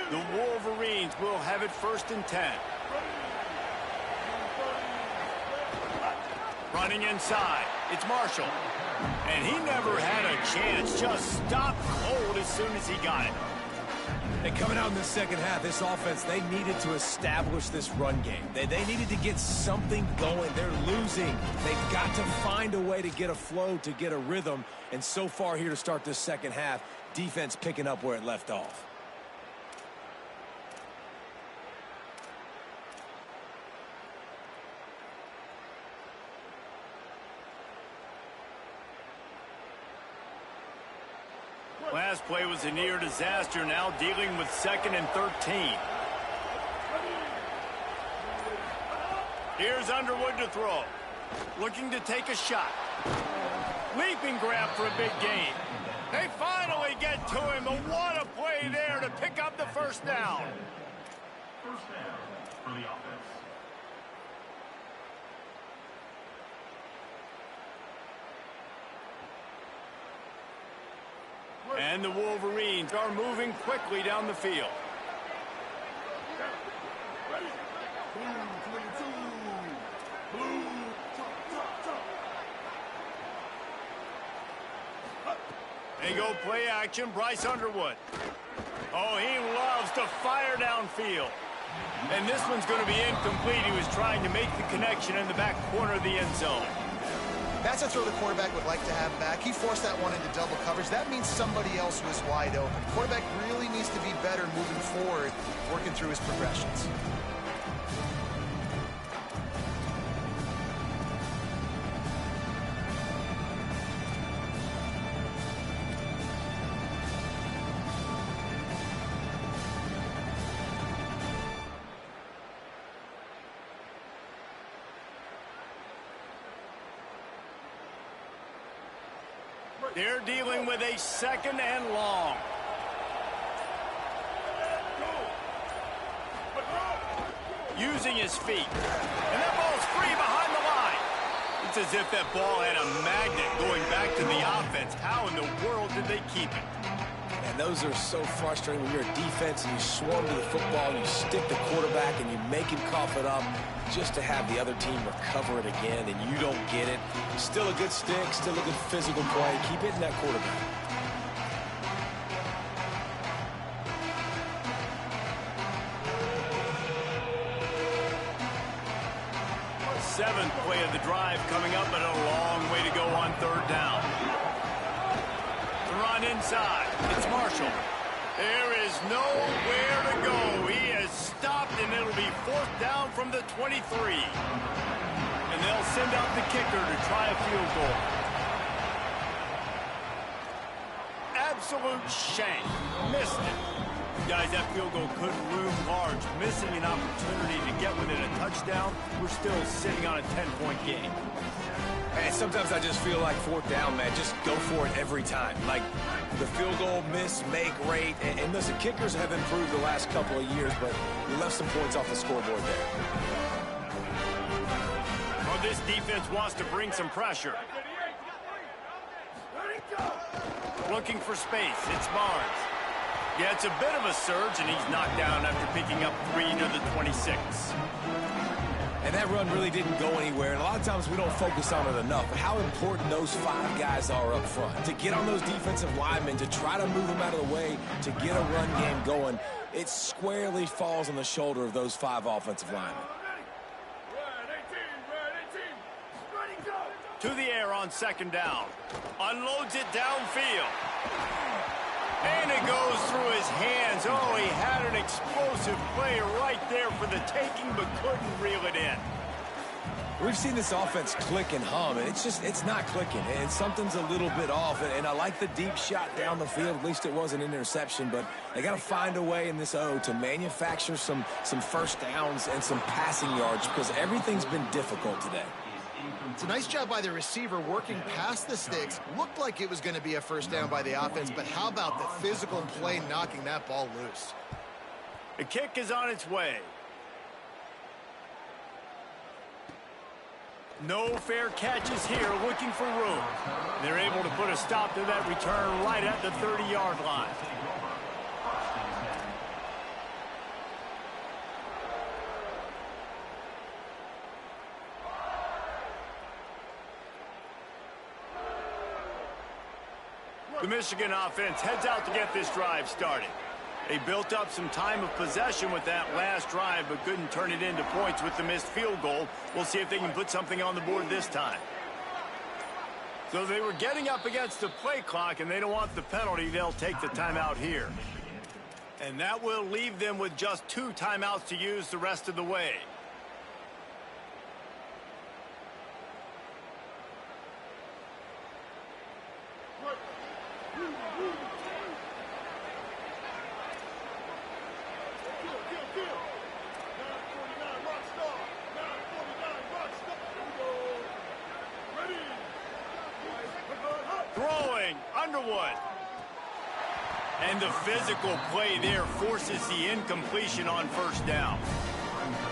The Wolverines will have it 1st and 10. Running inside. It's Marshall. And he never had a chance. Just stopped cold as soon as he got it. And coming out in the second half, this offense, they needed to establish this run game. They needed to get something going. They're losing. They've got to find a way to get a flow, to get a rhythm. And so far here to start this second half, defense picking up where it left off. Last play was a near disaster, now dealing with 2nd and 13. Here's Underwood to throw. Looking to take a shot. Leaping grab for a big gain. They finally get to him, but what a play there to pick up the first down. First down for the offense. And the Wolverines are moving quickly down the field. They go play action, Bryce Underwood. Oh, he loves to fire downfield. And this one's going to be incomplete. He was trying to make the connection in the back corner of the end zone. That's a throw the quarterback would like to have back. He forced that one into double coverage. That means somebody else was wide open. Quarterback really needs to be better moving forward, working through his progressions. They're dealing with a 2nd and long. Using his feet. And that ball's free behind the line. It's as if that ball had a magnet going back to the offense. How in the world did they keep it? And those are so frustrating when you're a defense and you swarm to the football, and you stick the quarterback and you make him cough it up just to have the other team recover it again, and you don't get it. Still a good stick, still a good physical play. Keep hitting that quarterback. Seventh play of the drive coming up, but a long way to go on 3rd down. The run inside. It's Marshall. There is nowhere to go. He has stopped, and it'll be 4th down from the 23. And they'll send out the kicker to try a field goal. Absolute shank. Missed it. Guys, that field goal could loom large. Missing an opportunity to get within a touchdown. We're still sitting on a 10-point game. And sometimes I just feel like 4th down, man. Just go for it every time. Like the field goal miss, make rate. And listen, kickers have improved the last couple of years, but we left some points off the scoreboard there. Oh, this defense wants to bring some pressure. Looking for space. It's Barnes. Yeah, it's a bit of a surge, and he's knocked down after picking up 3 to the 26. And that run really didn't go anywhere. And a lot of times we don't focus on it enough. But how important those 5 guys are up front. To get on those defensive linemen, to try to move them out of the way, to get a run game going, it squarely falls on the shoulder of those 5 offensive linemen. To the air on 2nd down. Unloads it downfield. And it goes through his hands. Oh, he had an explosive play right there for the taking, but couldn't reel it in. We've seen this offense click and hum, and it's not clicking, and something's a little bit off. And I like the deep shot down the field. At least it wasn't an interception, but they got to find a way in this O to manufacture some first downs and some passing yards, because everything's been difficult today. It's a nice job by the receiver working past the sticks. Looked like it was going to be a first down by the offense, but how about the physical play knocking that ball loose? The kick is on its way. No fair catches here, looking for room. They're able to put a stop to that return right at the 30-yard line. The Michigan offense heads out to get this drive started. They built up some time of possession with that last drive, but couldn't turn it into points with the missed field goal. We'll see if they can put something on the board this time. So they were getting up against the play clock, and they don't want the penalty. They'll take the timeout here. And that will leave them with just 2 timeouts to use the rest of the way. Throwing, Underwood. And the physical play there forces the incompletion on first down.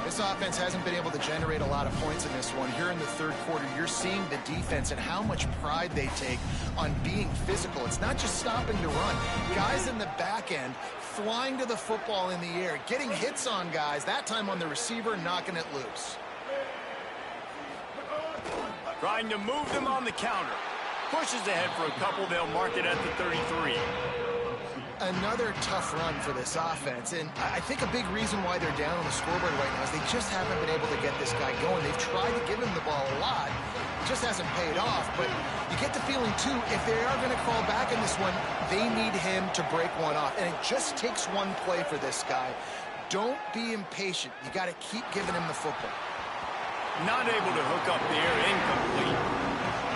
This offense hasn't been able to generate a lot of points in this one. Here in the third quarter, you're seeing the defense and how much pride they take on being physical. It's not just stopping to run. Guys in the back end flying to the football in the air, getting hits on guys, that time on the receiver, knocking it loose. Trying to move them on the counter. Pushes ahead for a couple. They'll mark it at the 33. Another tough run for this offense, and I think a big reason why they're down on the scoreboard right now is they just haven't been able to get this guy going. They've tried to give him the ball a lot. It just hasn't paid off, but you get the feeling, too, if they are going to crawl back in this one, they need him to break one off, and it just takes one play for this guy. Don't be impatient. You got to keep giving him the football. Not able to hook up there, incomplete.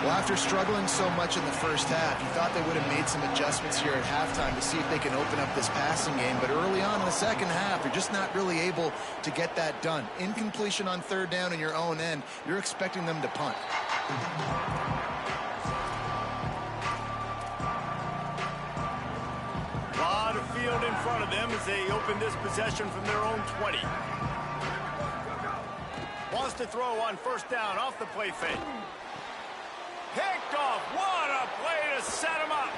Well, after struggling so much in the first half, you thought they would have made some adjustments here at halftime to see if they can open up this passing game. But early on in the second half, you're just not really able to get that done. Incompletion on third down in your own end, you're expecting them to punt. A lot of field in front of them as they open this possession from their own 20. Wants to throw on first down off the play fake. Picked off. What a play to set him up.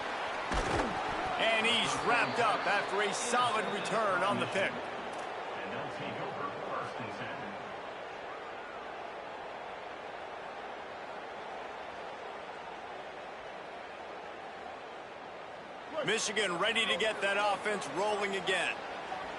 And he's wrapped up after a solid return on the pick. And they'll take over first and 10. Michigan ready to get that offense rolling again.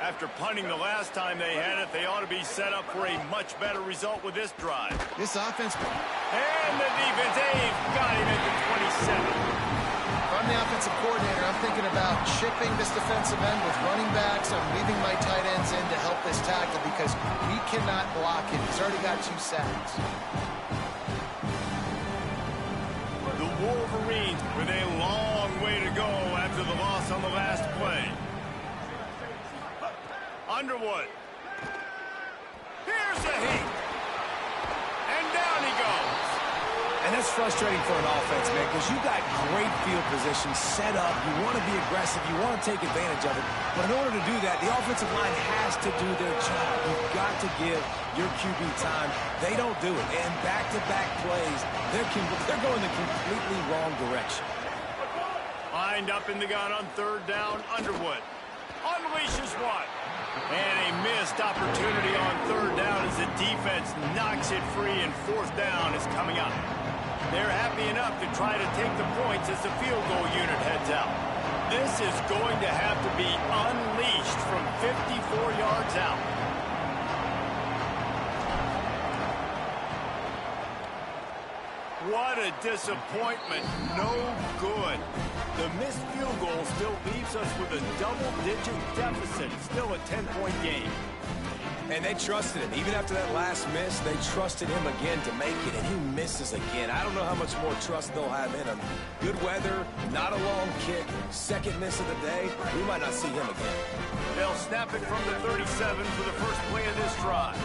After punting the last time they had it, they ought to be set up for a much better result with this drive. This offense... And the defense, they've got him at the 27. If I'm the offensive coordinator, I'm thinking about chipping this defensive end with running backs. I'm leaving my tight ends in to help this tackle because we cannot block him. He's already got 2 sacks. The Wolverines with a long way to go after the loss on the last play. Underwood. Here's a heat. And down he goes. And that's frustrating for an offense, man, because you got great field position set up. You want to be aggressive. You want to take advantage of it. But in order to do that, the offensive line has to do their job. You've got to give your QB time. They don't do it. And back-to-back plays, they're going the completely wrong direction. Lined up in the gun on third down, Underwood. Unleashes one. And a missed opportunity on third down as the defense knocks it free and fourth down is coming up. They're happy enough to try to take the points as the field goal unit heads out. This is going to have to be unleashed from 54 yards out. What a disappointment. No good. The missed field goal still leaves us with a double-digit deficit. Still a 10-point game. And they trusted him. Even after that last miss, they trusted him again to make it, and he misses again. I don't know how much more trust they'll have in him. Good weather, not a long kick, second miss of the day. We might not see him again. They'll snap it from the 37 for the first play of this drive.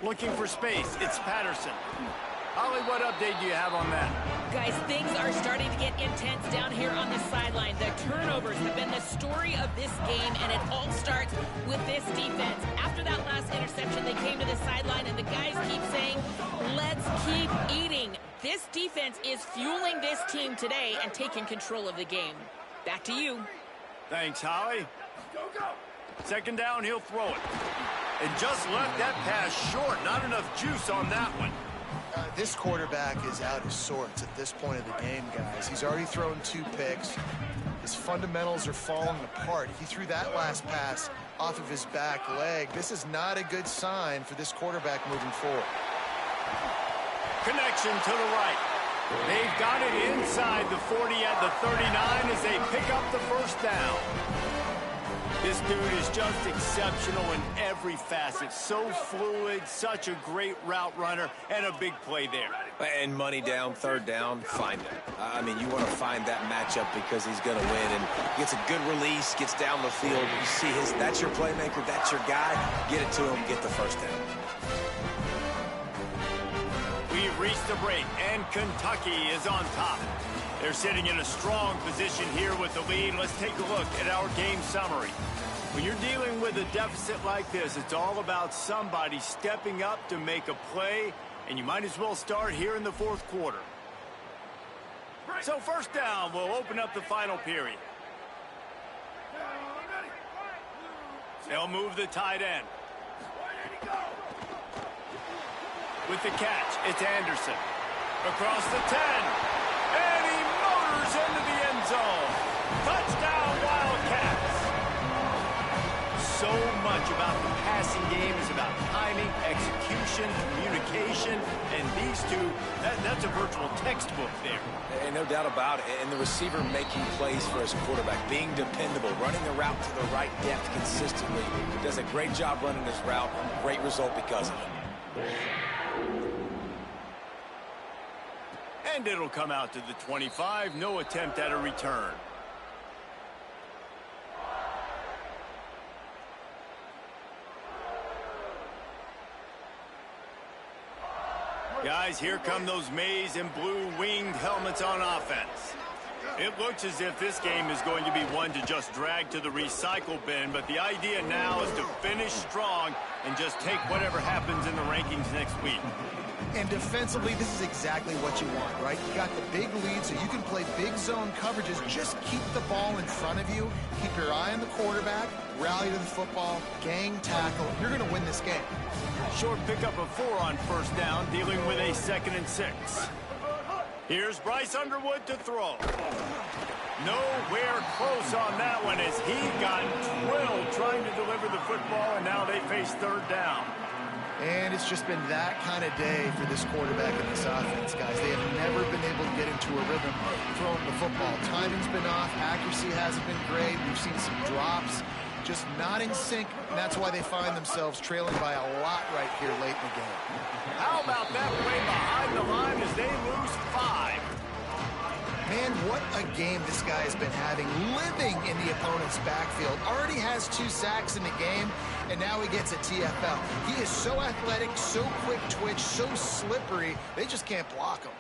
Looking for space, it's Patterson. Holly, what update do you have on that? Guys, things are starting to get intense down here on the sideline. The turnovers have been the story of this game, and it all starts with this defense. After that last interception, they came to the sideline, and the guys keep saying, let's keep eating. This defense is fueling this team today and taking control of the game. Back to you. Thanks, Holly. Second down, he'll throw it. And just left that pass short. Not enough juice on that one. This quarterback is out of sorts at this point of the game, guys. He's already thrown 2 picks. His fundamentals are falling apart. He threw that last pass off of his back leg. This is not a good sign for this quarterback moving forward. Connection to the right. They've got it inside the 40 at the 39 as they pick up the first down. This dude is just exceptional in every facet. So fluid, such a great route runner, and a big play there. And money down, third down, find him. I mean, you want to find that matchup because he's going to win. And gets a good release, gets down the field. You see that's your playmaker, that's your guy. Get it to him, get the first down. We've reached the break, and Kentucky is on top. They're sitting in a strong position here with the lead. Let's take a look at our game summary. When you're dealing with a deficit like this, it's all about somebody stepping up to make a play, and you might as well start here in the fourth quarter. So first down, we'll open up the final period. They'll move the tight end. With the catch, it's Anderson. Across the 10. And he motors into the end zone. Touchdown, Wildcats. So much about the passing game is about timing, execution, communication, and these two, that's a virtual textbook there. And no doubt about it. And the receiver making plays for his quarterback, being dependable, running the route to the right depth consistently. Does a great job running his route. Great result because of it. And it'll come out to the 25. No attempt at a return. Guys, here come those maize and blue winged helmets on offense. It looks as if this game is going to be one to just drag to the recycle bin, but the idea now is to finish strong and just take whatever happens in the rankings next week. And defensively, this is exactly what you want, right? You got the big lead, so you can play big zone coverages. Just keep the ball in front of you. Keep your eye on the quarterback. Rally to the football. Gang tackle. You're going to win this game. Short pickup of 4 on first down, dealing with a 2nd and 6. Here's Bryce Underwood to throw. Nowhere close on that one as he got drilled trying to deliver the football, and now they face 3rd down. And it's just been that kind of day for this quarterback and this offense, guys. They have never been able to get into a rhythm throwing the football. Timing's been off. Accuracy hasn't been great. We've seen some drops. Just not in sync, and that's why they find themselves trailing by a lot right here late in the game. How about that play behind the line as they lose 5? Man, what a game this guy has been having, living in the opponent's backfield. Already has 2 sacks in the game, and now he gets a TFL. He is so athletic, so quick twitch, so slippery, they just can't block him.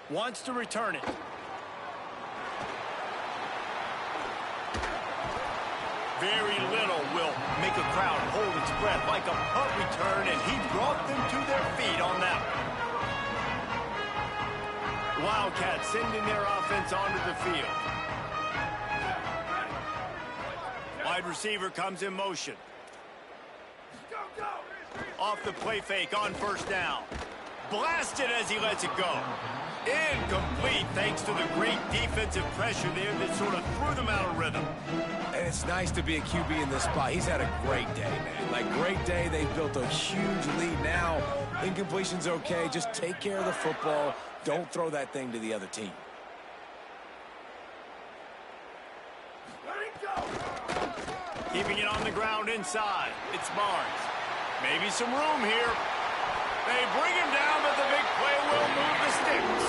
Wants to return it. Very little will make a crowd hold its breath like a punt return, and he brought them to their feet on that one. Wildcats sending their offense onto the field. Wide receiver comes in motion. Off the play fake on first down. Blasted as he lets it go. Incomplete thanks to the great defensive pressure there that sort of threw them out of rhythm. And it's nice to be a QB in this spot. He's had a great day, man. Like, great day. They've built a huge lead now. Incompletion's okay. Just take care of the football. Don't throw that thing to the other team. Keeping it on the ground inside. It's Barnes. Maybe some room here. They bring him down, but the big play will move the sticks.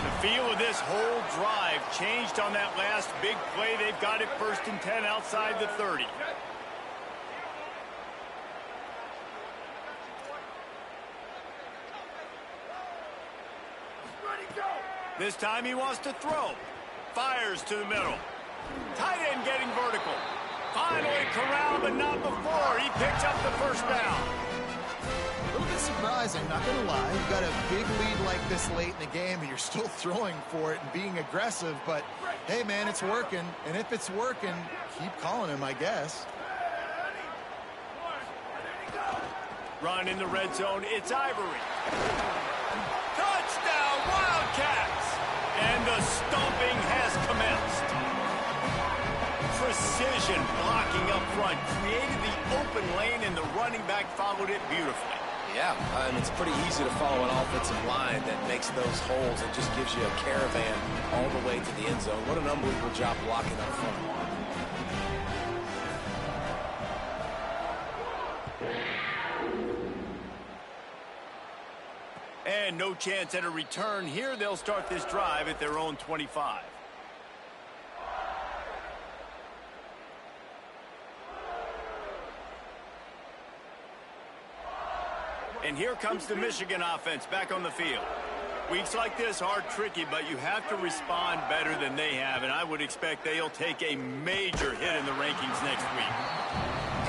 The feel of this whole drive changed on that last big play. They've got it 1st and 10 outside the 30. This time he wants to throw. Fires to the middle. Tight end getting vertical. Finally corralled, but not before. He picks up the first down. A little bit surprising, not going to lie. You've got a big lead like this late in the game, and you're still throwing for it and being aggressive. But, hey, man, it's working. And if it's working, keep calling him, I guess. Run in the red zone. It's Ivory. Touchdown, Wildcats! And the stomping has commenced. Precision blocking up front created the open lane, and the running back followed it beautifully. Yeah, it's pretty easy to follow an offensive line that makes those holes and just gives you a caravan all the way to the end zone. What an unbelievable job blocking up front. And no chance at a return here. They'll start this drive at their own 25. And here comes the Michigan offense back on the field. Weeks like this are tricky, but you have to respond better than they have, and I would expect they'll take a major hit in the rankings next week.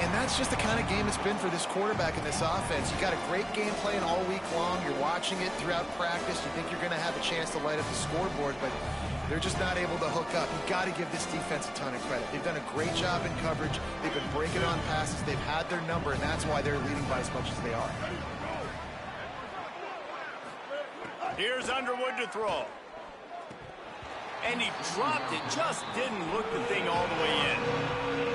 And that's just the kind of game it's been for this quarterback in this offense. You got a great game plan all week long. You're watching it throughout practice. You think you're going to have a chance to light up the scoreboard, but they're just not able to hook up. You've got to give this defense a ton of credit. They've done a great job in coverage. They've been breaking on passes. They've had their number, and that's why they're leading by as much as they are. Here's Underwood to throw. And he dropped it. Just didn't look the thing all the way in.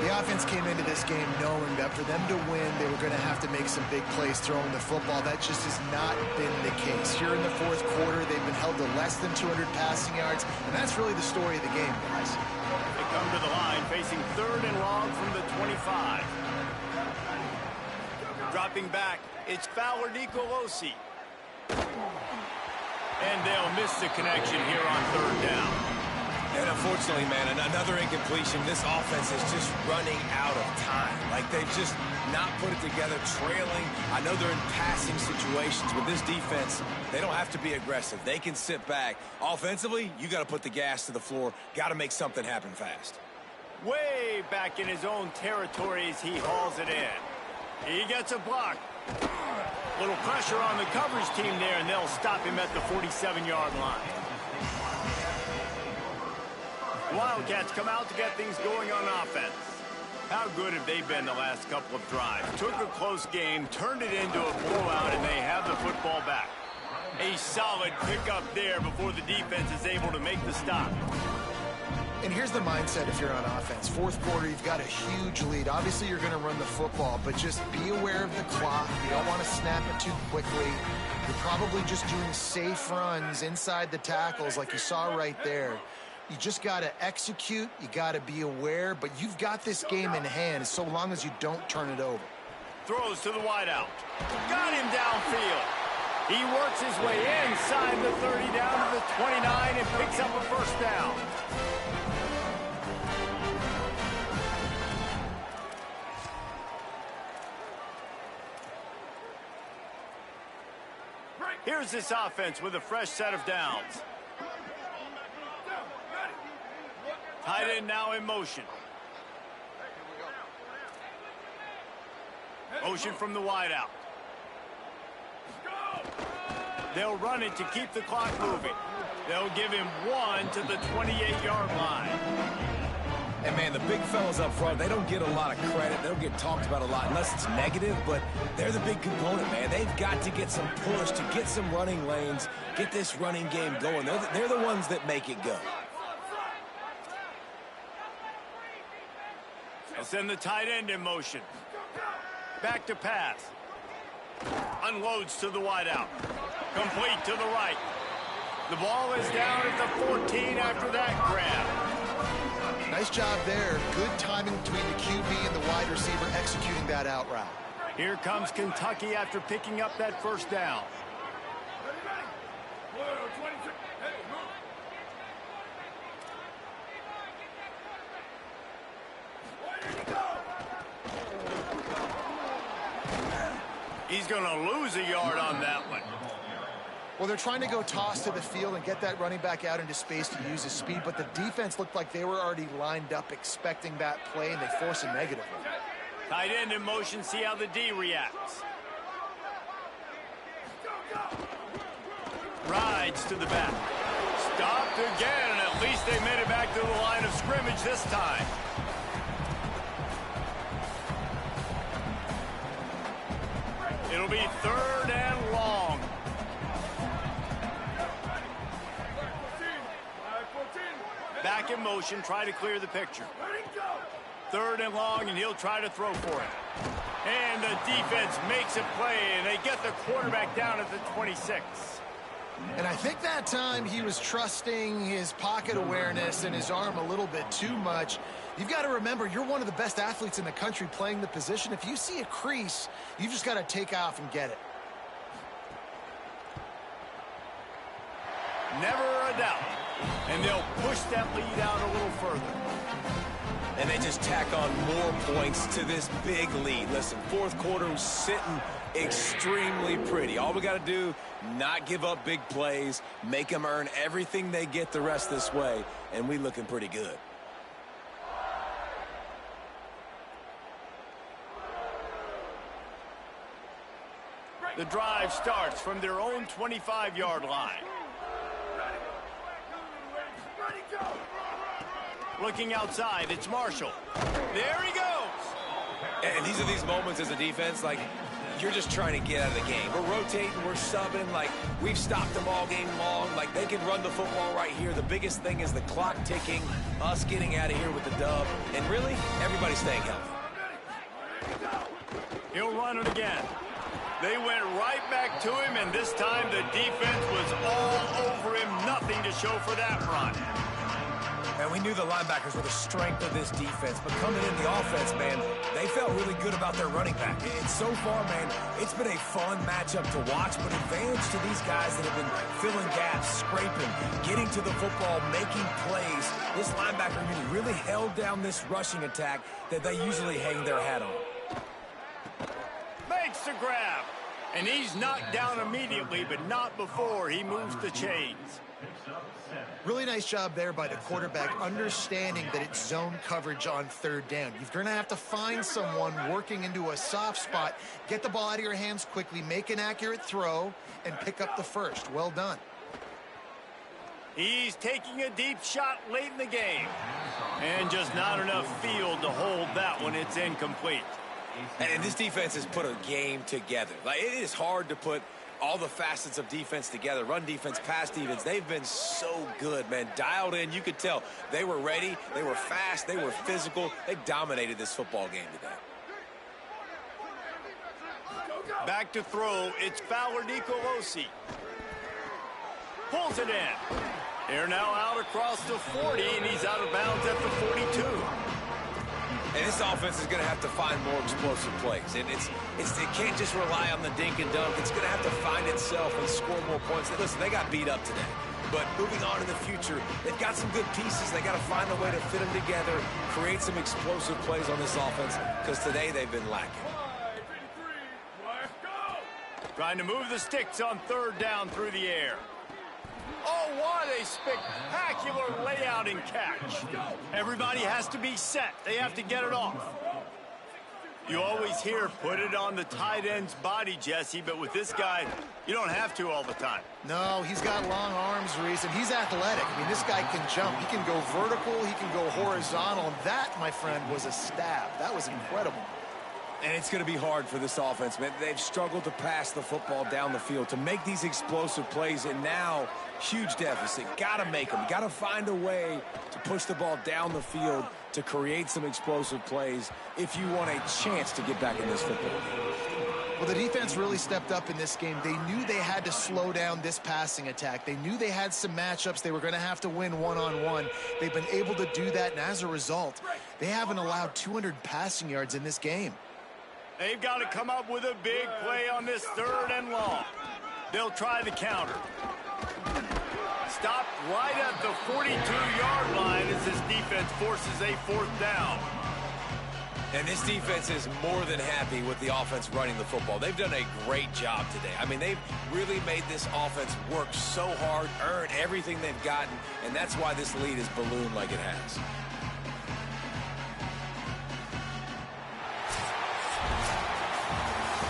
The offense came into this game knowing that for them to win, they were going to have to make some big plays throwing the football. That just has not been the case. Here in the fourth quarter, they've been held to less than 200 passing yards, and that's really the story of the game, guys. They come to the line facing 3rd and long from the 25. Dropping back, it's Fowler Nicolosi. And they'll miss the connection here on 3rd down. And unfortunately, man, another incompletion. This offense is just running out of time. Like, they've just not put it together, trailing. I know they're in passing situations. With this defense, they don't have to be aggressive. They can sit back. Offensively, you got to put the gas to the floor. Got to make something happen fast. Way back in his own territory as he hauls it in. He gets a block. Little pressure on the coverage team there, and they'll stop him at the 47-yard line. Wildcats come out to get things going on offense. How good have they been the last couple of drives? Took a close game, turned it into a blowout, and they have the football back. A solid pickup there before the defense is able to make the stop. And here's the mindset if you're on offense. Fourth quarter, you've got a huge lead. Obviously, you're going to run the football, but just be aware of the clock. You don't want to snap it too quickly. You're probably just doing safe runs inside the tackles like you saw right there. You just got to execute. You got to be aware, but you've got this game in hand so long as you don't turn it over. Throws to the wideout. Got him downfield. He works his way inside the 30 down to the 29 and picks up a first down. Here's this offense with a fresh set of downs. Tight end now in motion. Motion from the wideout. They'll run it to keep the clock moving. They'll give him 1 to the 28-yard line. And, man, the big fellas up front, they don't get a lot of credit. They don't get talked about a lot unless it's negative, but they're the big component, man. They've got to get some push to get some running lanes, get this running game going. They're the ones that make it go. They'll send the tight end in motion. Back to pass. Unloads to the wideout. Complete to the right. The ball is down at the 14 after that grab. Nice job there. Good timing between the QB and the wide receiver executing that out route. Here comes Kentucky after picking up that first down. He's going to lose a yard on that one. Well, they're trying to go toss to the field and get that running back out into space to use his speed, but the defense looked like they were already lined up expecting that play, and they force a negative one. Tight end in motion, see how the D reacts. Rides to the back. Stopped again, and at least they made it back to the line of scrimmage this time. It'll be 3rd and long. Back in motion, try to clear the picture. 3rd and long, and he'll try to throw for it. And the defense makes a play, and they get the quarterback down at the 26. And I think that time he was trusting his pocket awareness and his arm a little bit too much. You've got to remember, you're one of the best athletes in the country playing the position. If you see a crease, you've just got to take off and get it. Never a doubt. And they'll push that lead out a little further. And they just tack on more points to this big lead. Listen, fourth quarter was sitting extremely pretty. All we got to do, not give up big plays, make them earn everything they get the rest this way, and we looking pretty good. The drive starts from their own 25-yard line. Looking outside, it's Marshall. There he goes. And these are these moments as a defense, like, you're just trying to get out of the game. We're rotating, we're subbing, like, we've stopped them all game long. Like, they can run the football right here. The biggest thing is the clock ticking, us getting out of here with the dub, and really, everybody staying healthy. He'll run it again. They went right back to him, and this time the defense was all over him. Nothing to show for that run. And we knew the linebackers were the strength of this defense, but coming in the offense, man, they felt really good about their running back. And so far, man, it's been a fun matchup to watch, but advantage to these guys that have been filling gaps, scraping, getting to the football, making plays. This linebacker unit really held down this rushing attack that they usually hang their hat on. Makes the grab. And he's knocked down immediately, but not before he moves the chains. Really nice job there by the quarterback, understanding that it's zone coverage on third down. You're going to have to find someone working into a soft spot, get the ball out of your hands quickly, make an accurate throw, and pick up the first. Well done. He's taking a deep shot late in the game. And just not enough field to hold that one. It's incomplete. And this defense has put a game together. Like, it is hard to put all the facets of defense together. Run defense, pass defense. They've been so good, man. Dialed in. You could tell they were ready. They were fast. They were physical. They dominated this football game today. Back to throw. It's Fowler Nicolosi. Pulls it in. They're now out across the 40, and he's out of bounds at the 42. And this offense is going to have to find more explosive plays. And it can't just rely on the dink and dunk. It's going to have to find itself and score more points. Listen, they got beat up today. But moving on in the future, they've got some good pieces. They got to find a way to fit them together, create some explosive plays on this offense, because today they've been lacking. Trying to move the sticks on third down through the air. Oh, what a spectacular layout and catch. Everybody has to be set. They have to get it off. You always hear, put it on the tight end's body, Jesse, but with this guy, you don't have to all the time. No, he's got long arms, Reese, and he's athletic. I mean, this guy can jump. He can go vertical. He can go horizontal. And that, my friend, was a stab. That was incredible. And it's going to be hard for this offense, man. They've struggled to pass the football down the field, to make these explosive plays, and now, huge deficit. Got to make them. Got to find a way to push the ball down the field to create some explosive plays if you want a chance to get back in this football game. Well, the defense really stepped up in this game. They knew they had to slow down this passing attack. They knew they had some matchups they were going to have to win one-on-one. They've been able to do that, and as a result, they haven't allowed 200 passing yards in this game. They've got to come up with a big play on this third and long. They'll try the counter. Stopped right at the 42-yard line as this defense forces a fourth down. And this defense is more than happy with the offense running the football. They've done a great job today. I mean, they've really made this offense work so hard, earn everything they've gotten, and that's why this lead is ballooned like it has.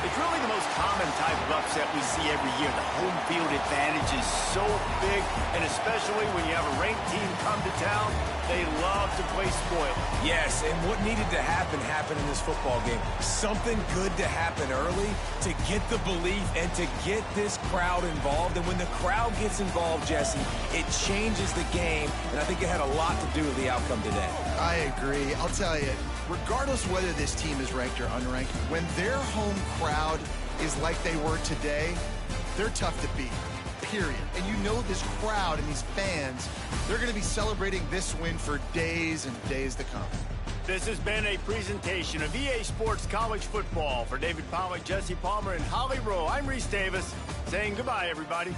It's really the most most common type of upset we see every year. The home field advantage is so big, and especially when you have a ranked team come to town, they love to play spoiled. Yes, and what needed to happen happened in this football game. Something good to happen early to get the belief and to get this crowd involved. And when the crowd gets involved, Jesse, it changes the game, and I think it had a lot to do with the outcome today. I agree. I'll tell you, regardless whether this team is ranked or unranked, when their home crowd is like they were today, they're tough to beat, period. And you know this crowd and these fans, they're going to be celebrating this win for days and days to come. This has been a presentation of EA Sports College Football. For David Pollack, Jesse Palmer, and Holly Rowe, I'm Reese Davis, saying goodbye, everybody.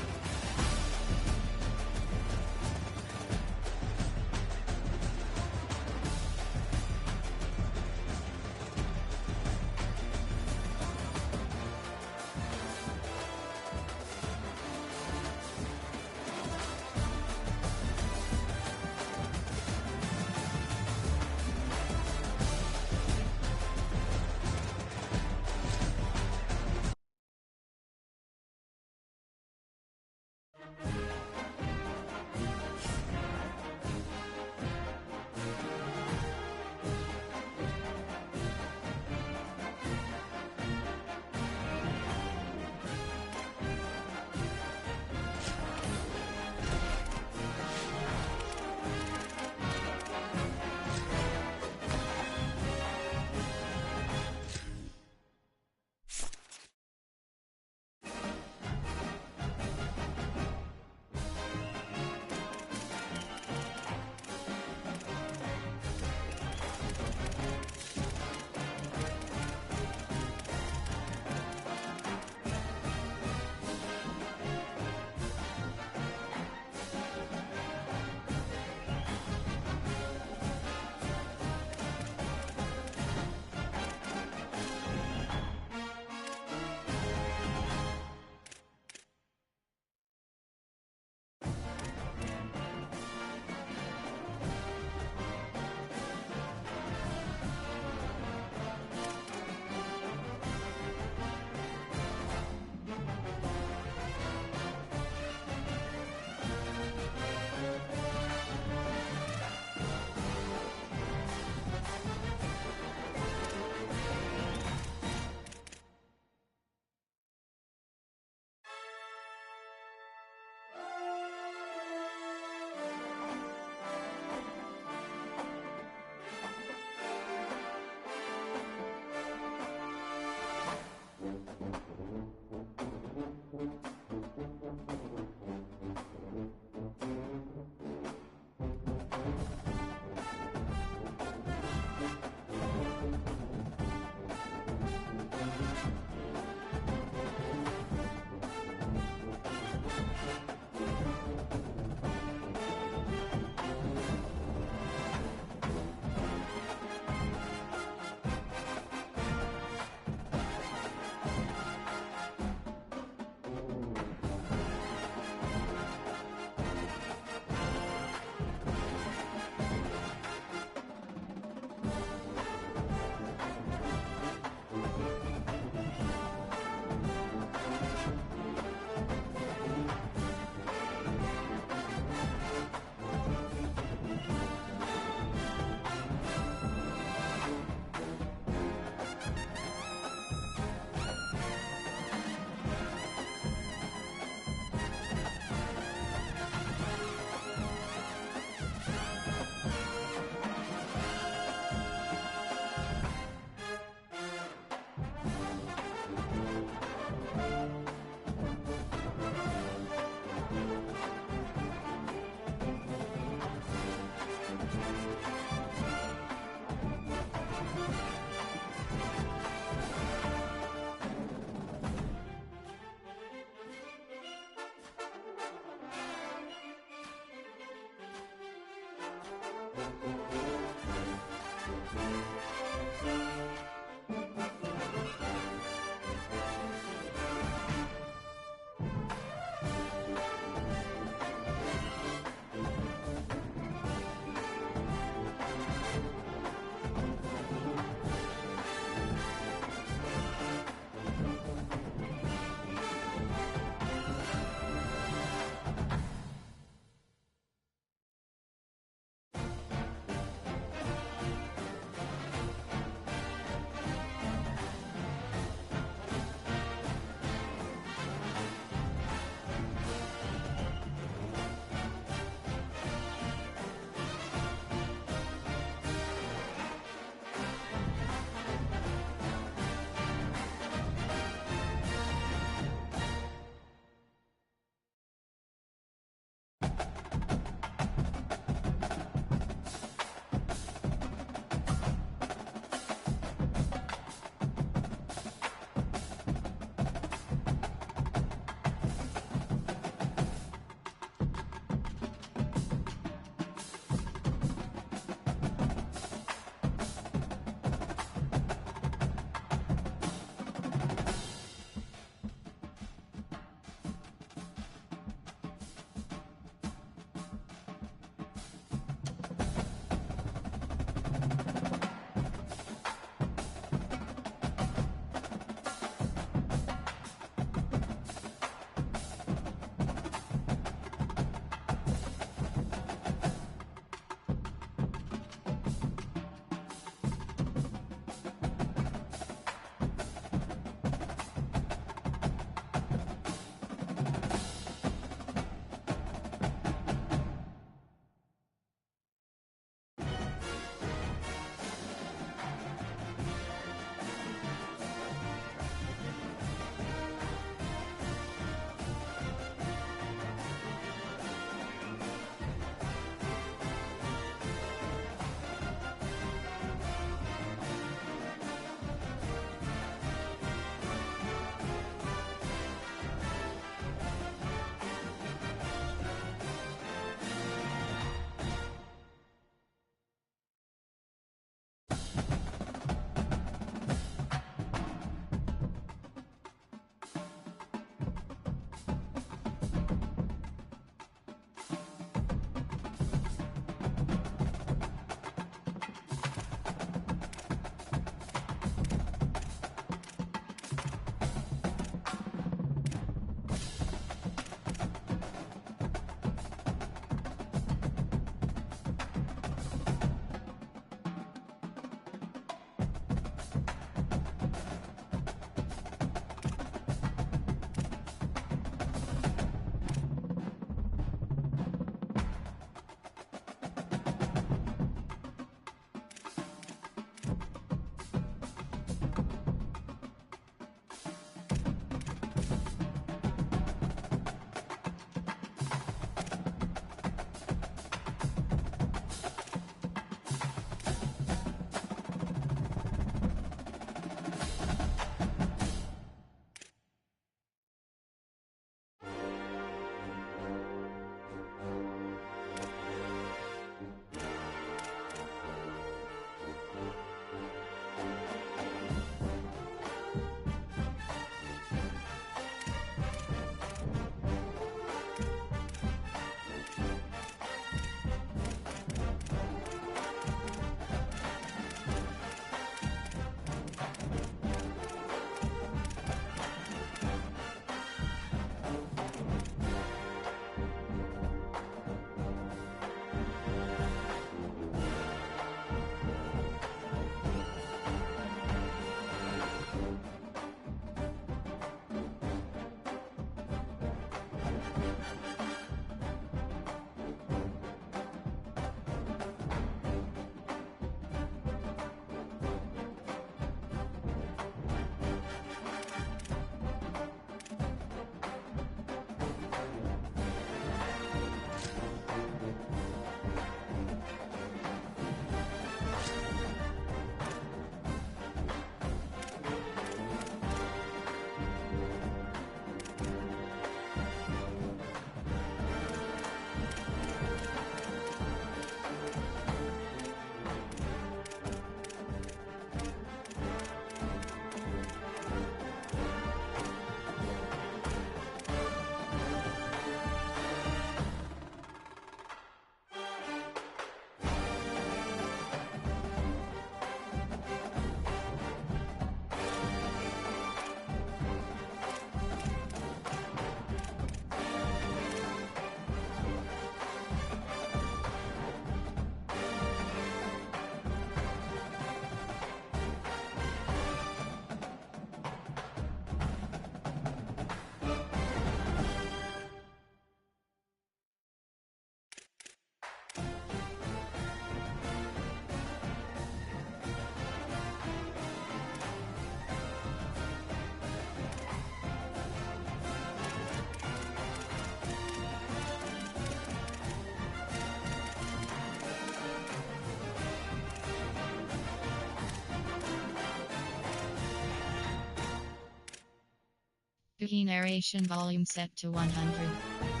Narration volume set to 100.